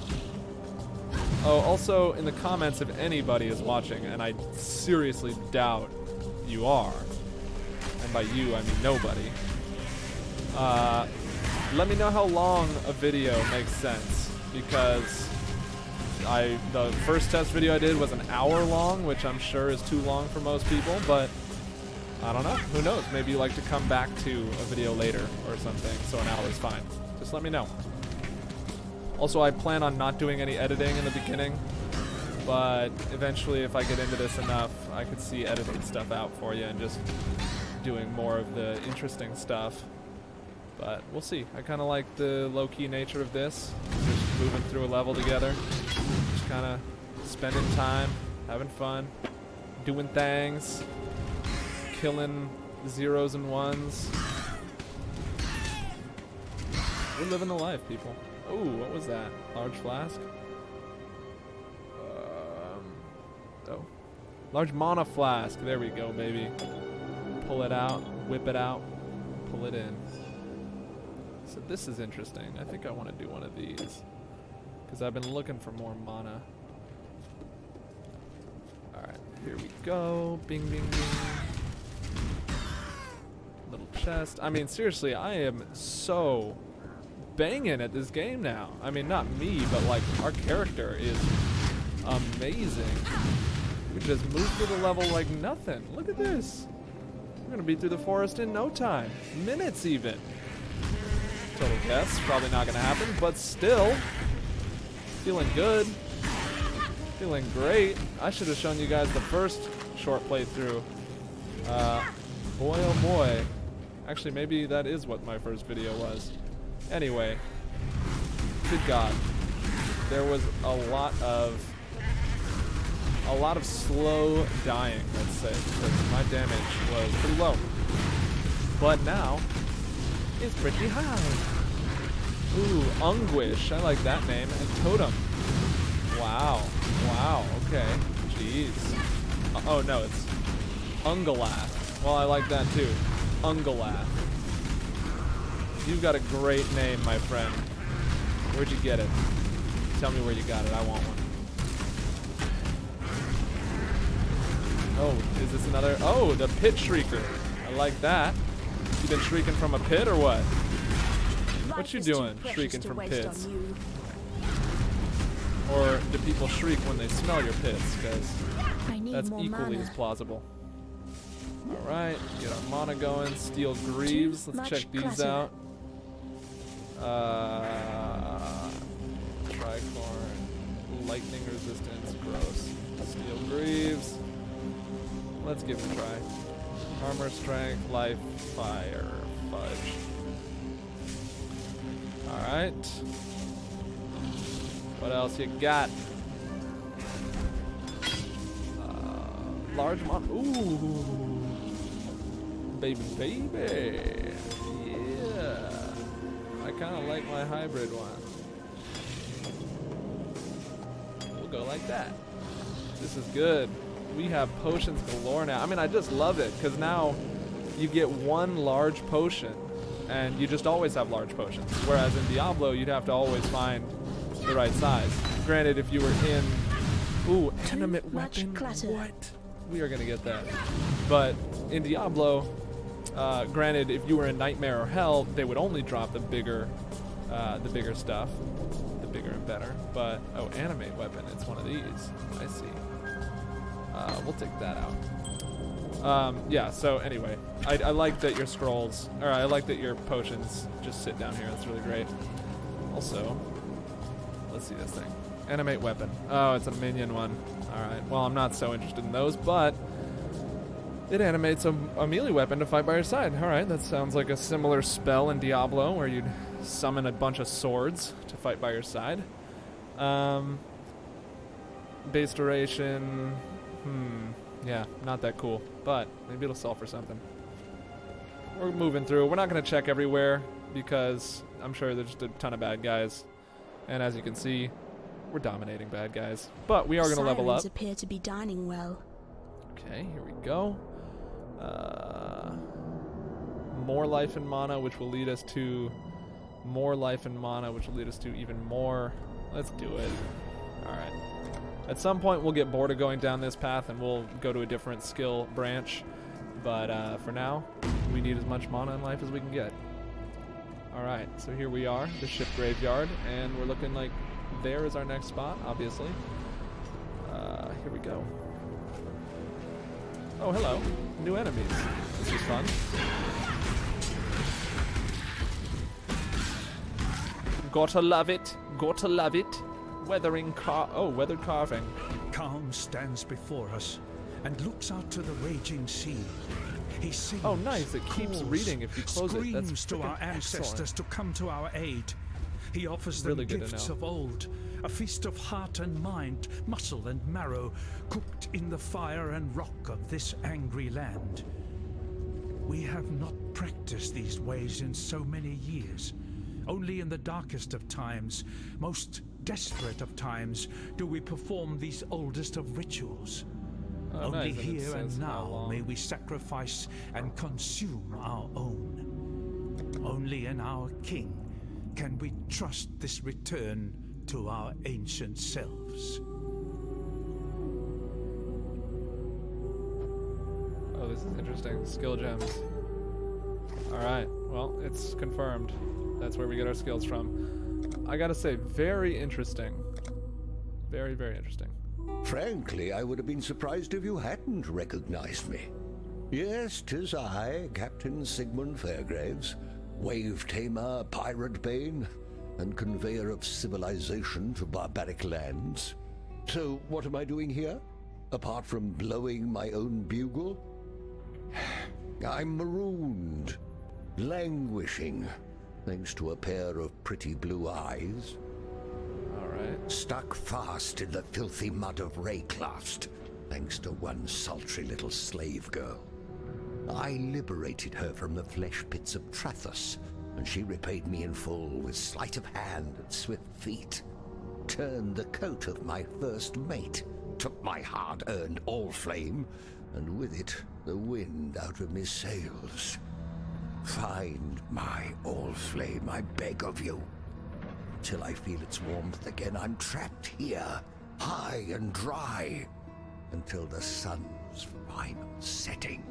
Oh, also, in the comments, if anybody is watching, and I seriously doubt you are, and by you, I mean nobody, let me know how long a video makes sense, because the first test video I did was an hour long, which I'm sure is too long for most people, but I don't know. Who knows? Maybe you like to come back to a video later or something, so an hour is fine. Just let me know. Also, I plan on not doing any editing in the beginning, but eventually if I get into this enough, I could see editing stuff out for you and just doing more of the interesting stuff. But we'll see. I kind of like the low-key nature of this. Just moving through a level together. Just kind of spending time, having fun, doing things, killing zeros and ones. We're living the life, people. Ooh, what was that? Large flask? Oh. Large mana flask. There we go, baby. Pull it out, whip it out, pull it in. So this is interesting. I think I want to do one of these because I've been looking for more mana. Alright, here we go. Bing, bing, bing. Little chest. I mean, seriously, I am so banging at this game now. I mean, not me, but like our character is amazing. We just moved through the level like nothing. Look at this. We're gonna be through the forest in no time. Minutes even. Total guess, probably not gonna happen, but still. Feeling good. Feeling great. I should have shown you guys the first short playthrough. Boy oh boy. Actually, maybe that is what my first video was. Anyway, good God, there was a lot of slow dying, let's say, because my damage was pretty low. But now, it's pretty high. Ooh, Unguish, I like that name, and Totem. Wow, okay, jeez. Oh no, it's Ungalath. Well, I like that too, Ungalath. You've got a great name, my friend. Where'd you get it? Tell me where you got it. I want one. Oh, is this another? Oh, the Pit Shrieker. I like that. You been shrieking from a pit or what? What you doing, shrieking from pits? Or do people shriek when they smell your pits? Because that's equally as plausible. Alright, get our mana going. Steel Greaves. Let's check these out. Tricorn, lightning resistance, gross. Steel Greaves. Let's give it a try. Armor, strength, life, fire, fudge. Alright. What else you got? Large mon. Ooh. Baby. Yeah. I kind of like my hybrid one. We'll go like that. This is good. We have potions galore now. I mean, I just love it because now you get one large potion and you just always have large potions. Whereas in Diablo, you'd have to always find the right size. Granted, if you were in... Ooh, animate weapon. What? We are going to get that. But in Diablo... granted, if you were in Nightmare or Hell, they would only drop the bigger stuff, the bigger and better. But oh, animate weapon, it's one of these. I see. We'll take that out. Yeah. So anyway, I like that your scrolls, or I like that your potions just sit down here. That's really great. Also, let's see this thing. Animate weapon. Oh, it's a minion one. All right. Well, I'm not so interested in those, but. It animates a melee weapon to fight by your side. Alright, that sounds like a similar spell in Diablo where you'd summon a bunch of swords to fight by your side. Base duration... yeah, not that cool. But maybe it'll sell for something. We're moving through. We're not going to check everywhere because I'm sure there's just a ton of bad guys. And as you can see, we're dominating bad guys. But we are going to level up. Appear to be dining well. Okay, here we go. More life and mana, which will lead us to more life and mana, which will lead us to even more. Let's do it. Alright. At some point, we'll get bored of going down this path, and we'll go to a different skill branch. But for now, we need as much mana and life as we can get. Alright, so here we are, the ship graveyard, and we're looking like there is our next spot, obviously. Here we go. Oh, hello. New enemies. This is fun. Gotta love it. Gotta love it. Weathered carving. Calm stands before us and looks out to the raging sea. He sings, Oh, nice. It keeps calls, reading if you close it. That's screams to our freaking ancestors excellent. to come to our aid. He offers them Really good to gifts know. of old, a feast of heart and mind, muscle and marrow, cooked in the fire and rock of this angry land. We have not practiced these ways in so many years. Only in the darkest of times, most desperate of times, do we perform these oldest of rituals. Oh, Only nice. And it here and says how now long. may we sacrifice and consume our own. Only in our King can we trust this return to our ancient selves. Oh, this is interesting. Skill gems. Alright, well, it's confirmed. That's where we get our skills from. I gotta say, very interesting. Very, very interesting. Frankly, I would have been surprised if you hadn't recognized me. Yes, 'tis I, Captain Sigmund Fairgraves, wave tamer, pirate bane, and conveyor of civilization to barbaric lands. So, what am I doing here? Apart from blowing my own bugle? I'm marooned, languishing, thanks to a pair of pretty blue eyes. Alright. Stuck fast in the filthy mud of Rayclast, thanks to one sultry little slave girl. I liberated her from the flesh pits of Trathos, and she repaid me in full with sleight of hand and swift feet. Turned the coat of my first mate, took my hard-earned all-flame, and with it the wind out of me sails. Find my all-flame, I beg of you. Till I feel its warmth again, I'm trapped here, high and dry, until the sun's final setting.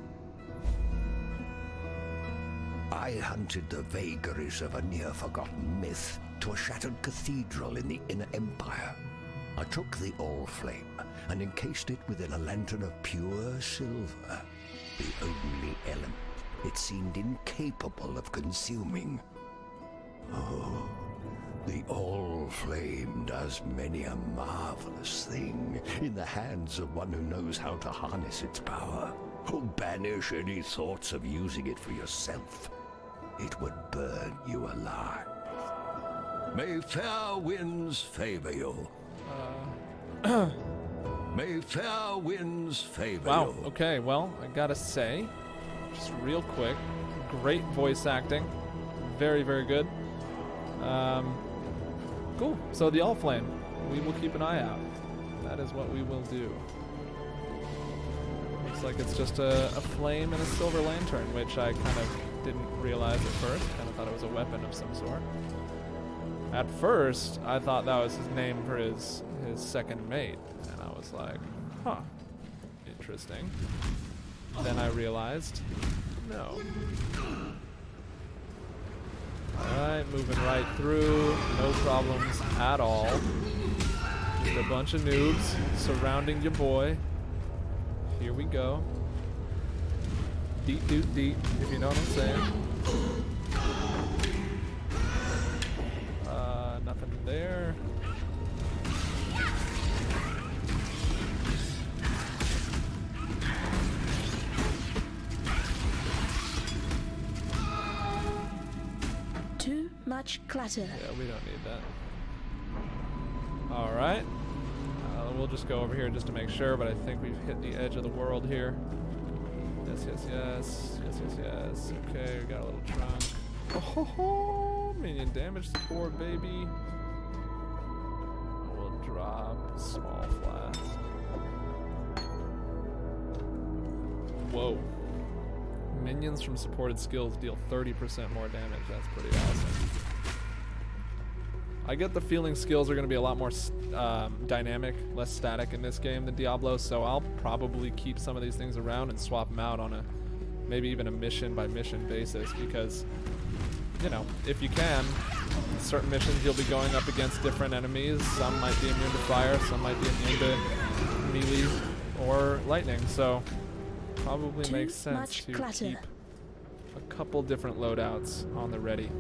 I hunted the vagaries of a near-forgotten myth to a shattered cathedral in the Inner Empire. I took the all-flame and encased it within a lantern of pure silver, the only element it seemed incapable of consuming. Oh, the all-flame does many a marvelous thing in the hands of one who knows how to harness its power. Oh, banish any thoughts of using it for yourself. It would burn you alive. May fair winds favor you. May fair winds favor Wow, you. okay, well, I gotta say, just real quick, great voice acting. Very, very good. Cool. So the All Flame, we will keep an eye out. That is what we will do. Looks like it's just a flame and a silver lantern, which I kind of didn't realize at first. Kind of thought it was a weapon of some sort. At first, I thought that was his name for his second mate, and I was like, huh, interesting. Then I realized, no. Alright, moving right through, no problems at all. Just a bunch of noobs surrounding your boy. Here we go. Deep, deep, deep, if you know what I'm saying. Nothing there. Too much clutter. Yeah, we don't need that. Alright. We'll just go over here just to make sure, but I think we've hit the edge of the world here. Yes, yes, yes. Yes, yes, yes. Okay, we got a little trunk. Oh, ho, ho. Minion damage support, baby. We'll drop a small flask. Whoa. Minions from supported skills deal 30% more damage. That's pretty awesome. I get the feeling skills are going to be a lot more dynamic, less static in this game than Diablo, so I'll probably keep some of these things around and swap them out on a maybe even a mission by mission basis, because, you know, if you can, certain missions you'll be going up against different enemies. Some might be immune to fire, some might be immune to melee or lightning, so Probably Too makes sense much to clutter. keep a couple different loadouts on the ready.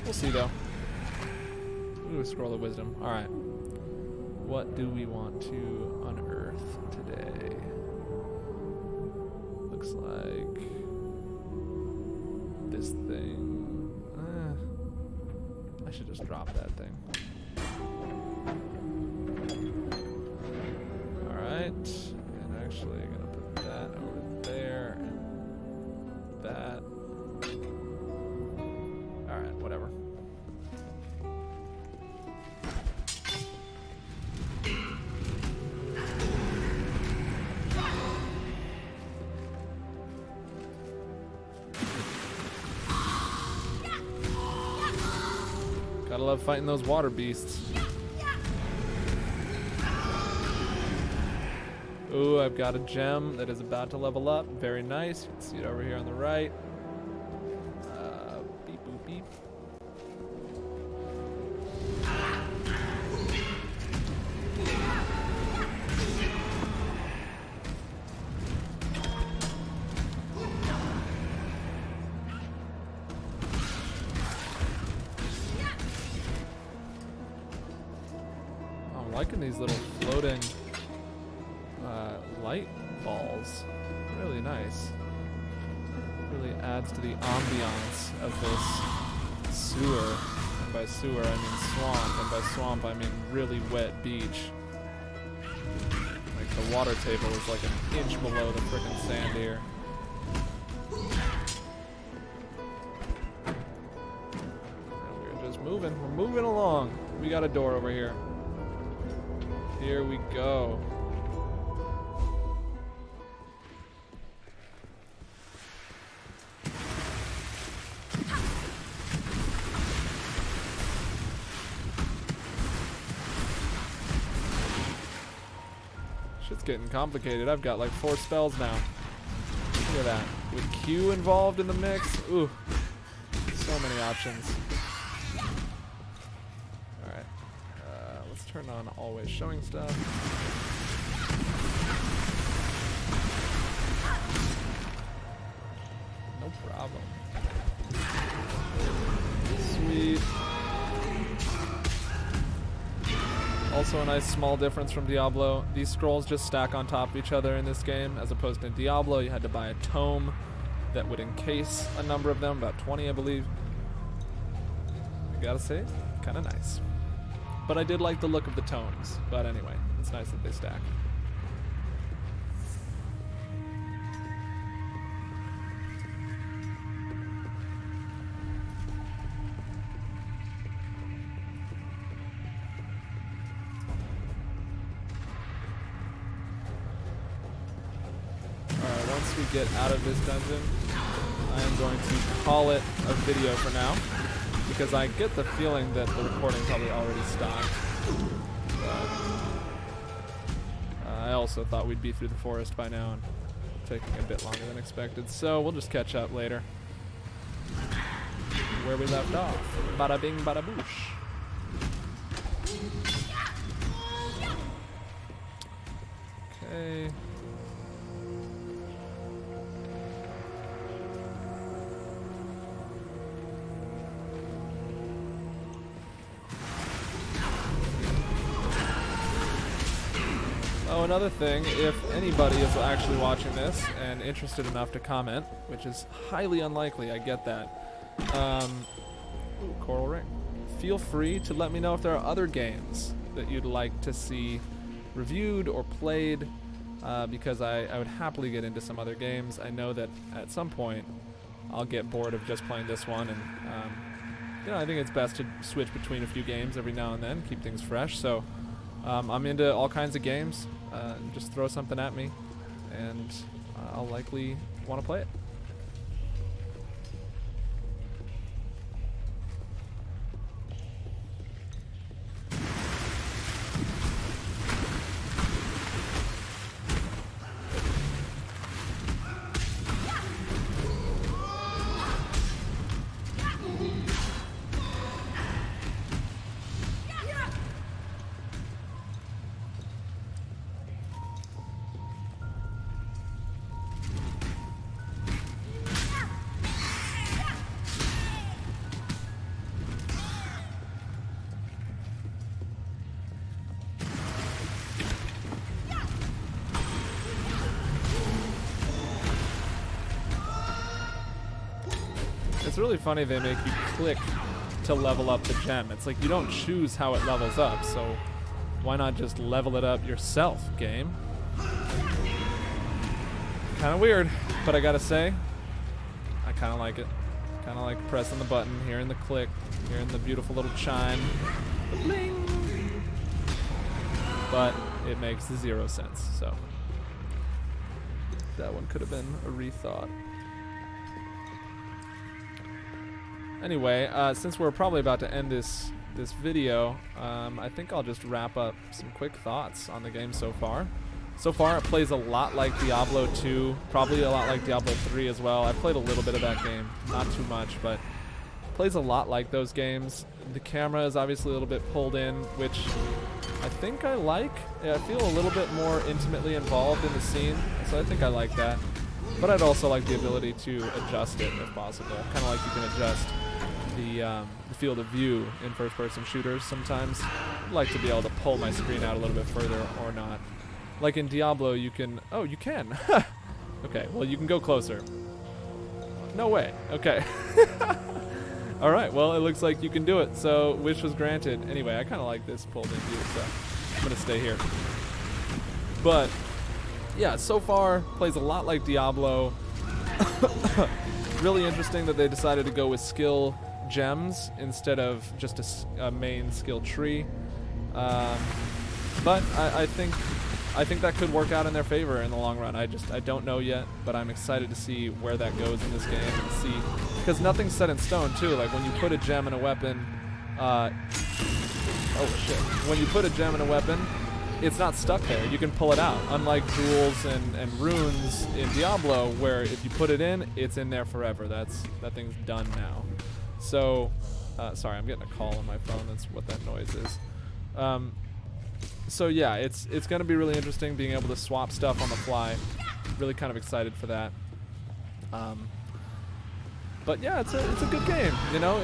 We'll see though. Ooh, scroll of wisdom. Alright. What do we want to unearth today? Looks like this thing. I should just drop that thing. Alright. And actually I'm gonna put that over there and that. Alright, whatever. Gotta love fighting those water beasts. Ooh, I've got a gem that is about to level up. Very nice. You can see it over here on the right. Beep, boop, beep. I'm liking these little floating light balls. Really nice. Really adds to the ambiance of this sewer. And by sewer I mean swamp, and by swamp I mean really wet beach. Like the water table is like an inch below the frickin' sand here. And we're just moving. We're moving along. We got a door over here. Here we go. Shit's getting complicated. I've got like 4 spells now. Look at that. With Q involved in the mix, ooh, so many options. Alright, let's turn on always showing stuff. No problem. Sweet. Also a nice small difference from Diablo. These scrolls just stack on top of each other in this game, as opposed to in Diablo you had to buy a tome that would encase a number of them, about 20 I believe. I gotta say, kinda nice. But I did like the look of the tomes, but anyway, it's nice that they stack. Once we get out of this dungeon, I am going to call it a video for now, because I get the feeling that the recording probably already stopped. But I also thought we'd be through the forest by now, and taking a bit longer than expected, so we'll just catch up later. Where we left off. Bada bing, bada boosh. Okay. Oh, another thing, if anybody is actually watching this and interested enough to comment, which is highly unlikely, I get that. Ooh, coral ring. Feel free to let me know if there are other games that you'd like to see reviewed or played, because I would happily get into some other games. I know that at some point I'll get bored of just playing this one, and you know, I think it's best to switch between a few games every now and then, keep things fresh. So I'm into all kinds of games. Just throw something at me, and I'll likely want to play it. It's really funny they make you click to level up the gem. It's like you don't choose how it levels up, so why not just level it up yourself, game? Kind of weird, but I gotta say, I kind of like it. Kind of like pressing the button, hearing the click, hearing the beautiful little chime. The bling! But it makes 0 sense, so that one could have been a rethought. Anyway, since we're probably about to end this video, I think I'll just wrap up some quick thoughts on the game so far. So far, it plays a lot like Diablo 2, probably a lot like Diablo 3 as well. I played a little bit of that game, not too much, but plays a lot like those games. The camera is obviously a little bit pulled in, which I think I like. Yeah, I feel a little bit more intimately involved in the scene, so I think I like that. But I'd also like the ability to adjust it if possible. Kind of like you can adjust the field of view in first-person shooters sometimes. I'd like to be able to pull my screen out a little bit further or not. Like in Diablo, you can... Oh, you can. Okay, well, you can go closer. No way. Okay. All right, well, it looks like you can do it. So, wish was granted. Anyway, I kind of like this pulled in view, so I'm going to stay here. But, yeah, so far, plays a lot like Diablo. Really interesting that they decided to go with skill gems instead of just a main skill tree. But I think that could work out in their favor in the long run. I don't know yet, but I'm excited to see where that goes in this game and see, because nothing's set in stone too. Like when you put a gem in a weapon, oh shit! When you put a gem in a weapon, it's not stuck there. You can pull it out. Unlike jewels and runes in Diablo, where if you put it in, it's in there forever. That thing's done now. So, sorry, I'm getting a call on my phone. That's what that noise is. So yeah, it's going to be really interesting being able to swap stuff on the fly. Really kind of excited for that. But yeah, it's a good game. You know,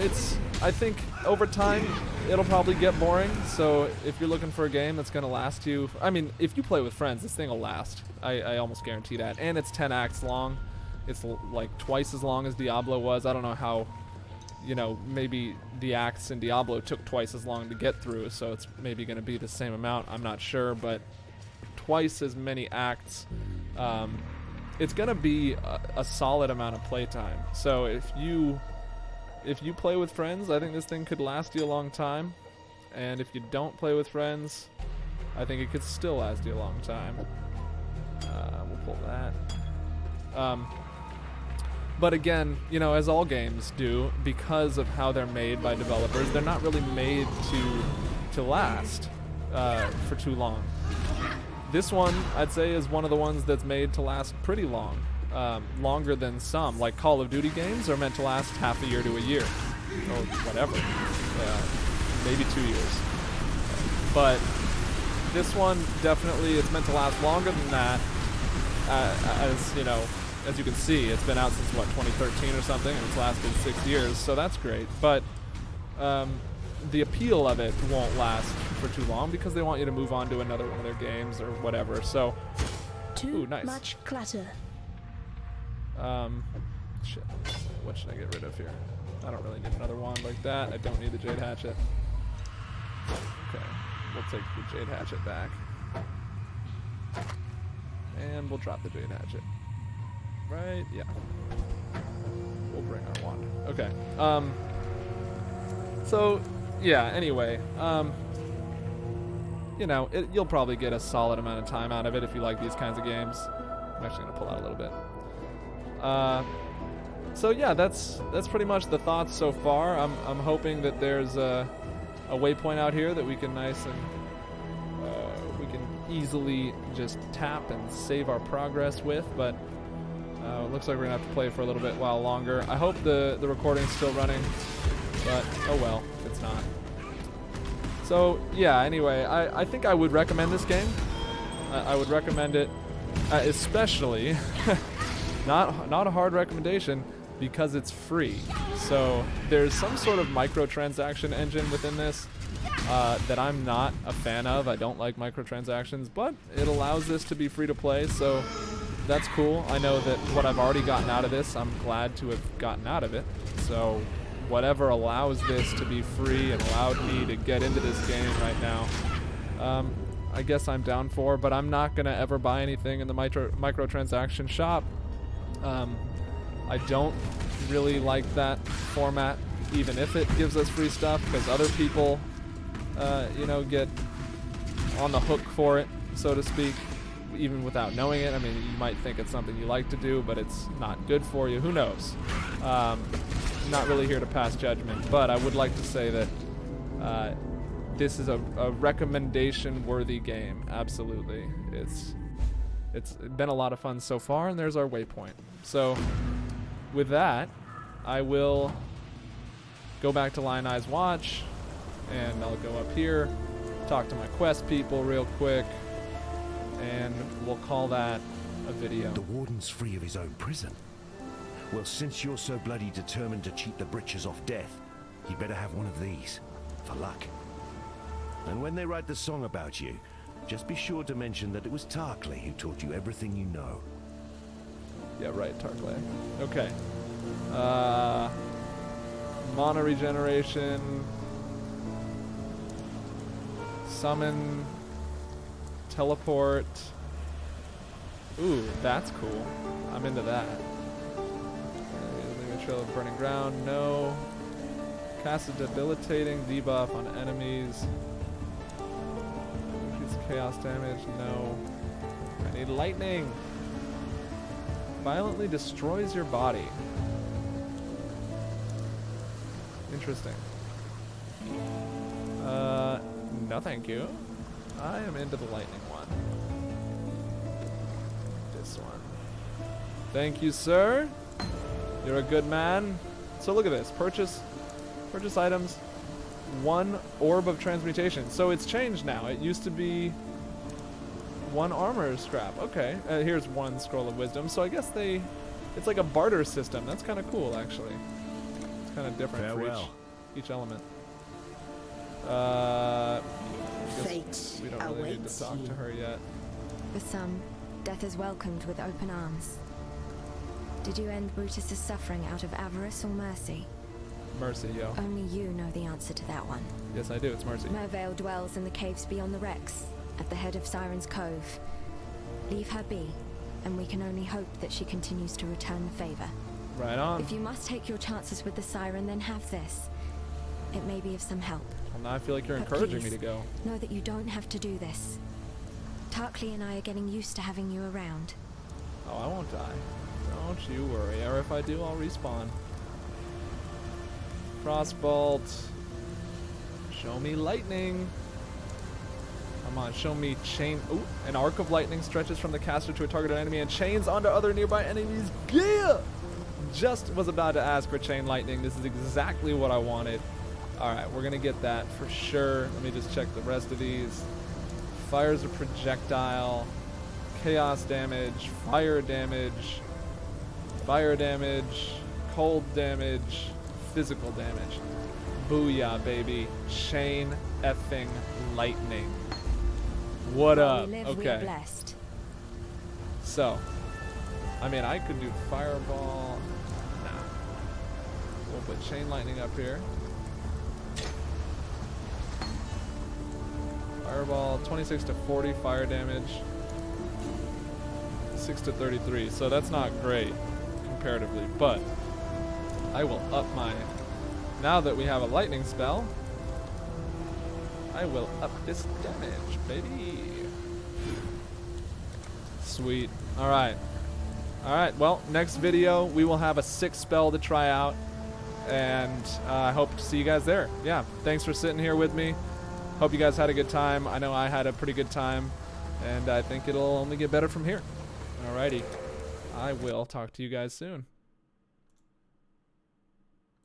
I think over time it'll probably get boring. So if you're looking for a game that's going to last you, I mean, if you play with friends, this thing will last. I almost guarantee that. And it's 10 acts long. It's like twice as long as Diablo was. I don't know how. You know, maybe the acts in Diablo took twice as long to get through, so it's maybe going to be the same amount. I'm not sure, but twice as many acts. It's going to be a solid amount of playtime. So if you play with friends, I think this thing could last you a long time. And if you don't play with friends, I think it could still last you a long time. We'll pull that. But again, you know, as all games do, because of how they're made by developers, they're not really made to last for too long. This one, I'd say, is one of the ones that's made to last pretty long, longer than some. Like Call of Duty games are meant to last half a year to a year, or whatever, maybe 2 years. But this one, definitely, it's meant to last longer than that, as you know. As you can see, it's been out since, what, 2013 or something, and it's lasted 6 years, so that's great. But the appeal of it won't last for too long because they want you to move on to another one of their games or whatever, so... Too nice. much clutter. Shit. What should I get rid of here? I don't really need another wand like that. I don't need the Jade Hatchet. Okay, we'll take the Jade Hatchet back. And we'll drop the Jade Hatchet. Right, yeah. We'll bring our wand. Okay. So, yeah, anyway. You know, you'll probably get a solid amount of time out of it if you like these kinds of games. I'm actually going to pull out a little bit. So, yeah, that's pretty much the thoughts so far. I'm hoping that there's a waypoint out here that we can we can easily just tap and save our progress with, but... it looks like we're going to have to play for a little bit while longer. I hope the recording's still running, but oh well, if it's not. So, yeah, anyway, I think I would recommend this game. I would recommend it, especially, not a hard recommendation, because it's free. So, there's some sort of microtransaction engine within this that I'm not a fan of. I don't like microtransactions, but it allows this to be free to play, so... that's cool. I know that what I've already gotten out of this, I'm glad to have gotten out of it. So whatever allows this to be free and allowed me to get into this game right now, I guess I'm down for, but I'm not going to ever buy anything in the microtransaction shop. I don't really like that format, even if it gives us free stuff, because other people, you know, get on the hook for it, so to speak, even without knowing it. I mean, you might think it's something you like to do, but it's not good for you. Who knows? Not really here to pass judgment, but I would like to say that this is a recommendation-worthy game. Absolutely. It's been a lot of fun so far, and there's our waypoint. So with that, I will go back to Lion Eye's Watch, and I'll go up here, talk to my quest people real quick, and we'll call that a video. The warden's free of his own prison. Well, since you're so bloody determined to cheat the britches off death, you'd better have one of these, for luck. And when they write the song about you, just be sure to mention that it was Tarkley who taught you everything you know. Yeah, right, Tarkley. Okay. Mana regeneration. Summon. Teleport. Ooh, that's cool. I'm into that. Leave a trail of burning ground. No. Cast a debilitating debuff on enemies. Increase chaos damage. No. I need lightning. Violently destroys your body. Interesting. No thank you. I am into the lightning one. This one. Thank you, sir. You're a good man. So look at this. Purchase items. 1 orb of transmutation. So it's changed now. It used to be 1 armor scrap. Okay. Here's 1 scroll of wisdom. So I guess it's like a barter system. That's kind of cool, actually. It's kind of different for each element. Fate we don't really need to talk to her yet. For some, death is welcomed with open arms. Did you end Brutus's suffering out of avarice or mercy? Mercy, yo. Only you know the answer to that one. Yes, I do. It's mercy. Merveil dwells in the caves beyond the wrecks, at the head of Siren's Cove. Leave her be, and we can only hope that she continues to return the favor. Right on. If you must take your chances with the Siren, then have this. It may be of some help. Well, now I feel like you're But encouraging please, me to go. Know that you don't have to do this. Tarkley and I are getting used to having you around. Oh, I won't die. Don't you worry. Or if I do, I'll respawn. Frostbolt. Show me lightning. Come on, show me chain. Ooh, an arc of lightning stretches from the caster to a targeted enemy and chains onto other nearby enemies. Yeah! Just was about to ask for chain lightning. This is exactly what I wanted. Alright, we're gonna get that for sure. Let me just check the rest of these. Fires a projectile. Chaos damage. Fire damage. Fire damage. Cold damage. Physical damage. Booyah, baby. Chain effing lightning. What up? Okay. So, I mean, I could do fireball. Nah. We'll put chain lightning up here. Fireball, 26 to 40 fire damage. 6 to 33. So that's not great comparatively, but I will up my... Now that we have a lightning spell, I will up this damage, baby. Sweet. Alright. Alright, well, next video, we will have a 6th spell to try out. And I hope to see you guys there. Yeah, thanks for sitting here with me. Hope you guys had a good time. I know I had a pretty good time. And I think it'll only get better from here. Alrighty. I will talk to you guys soon.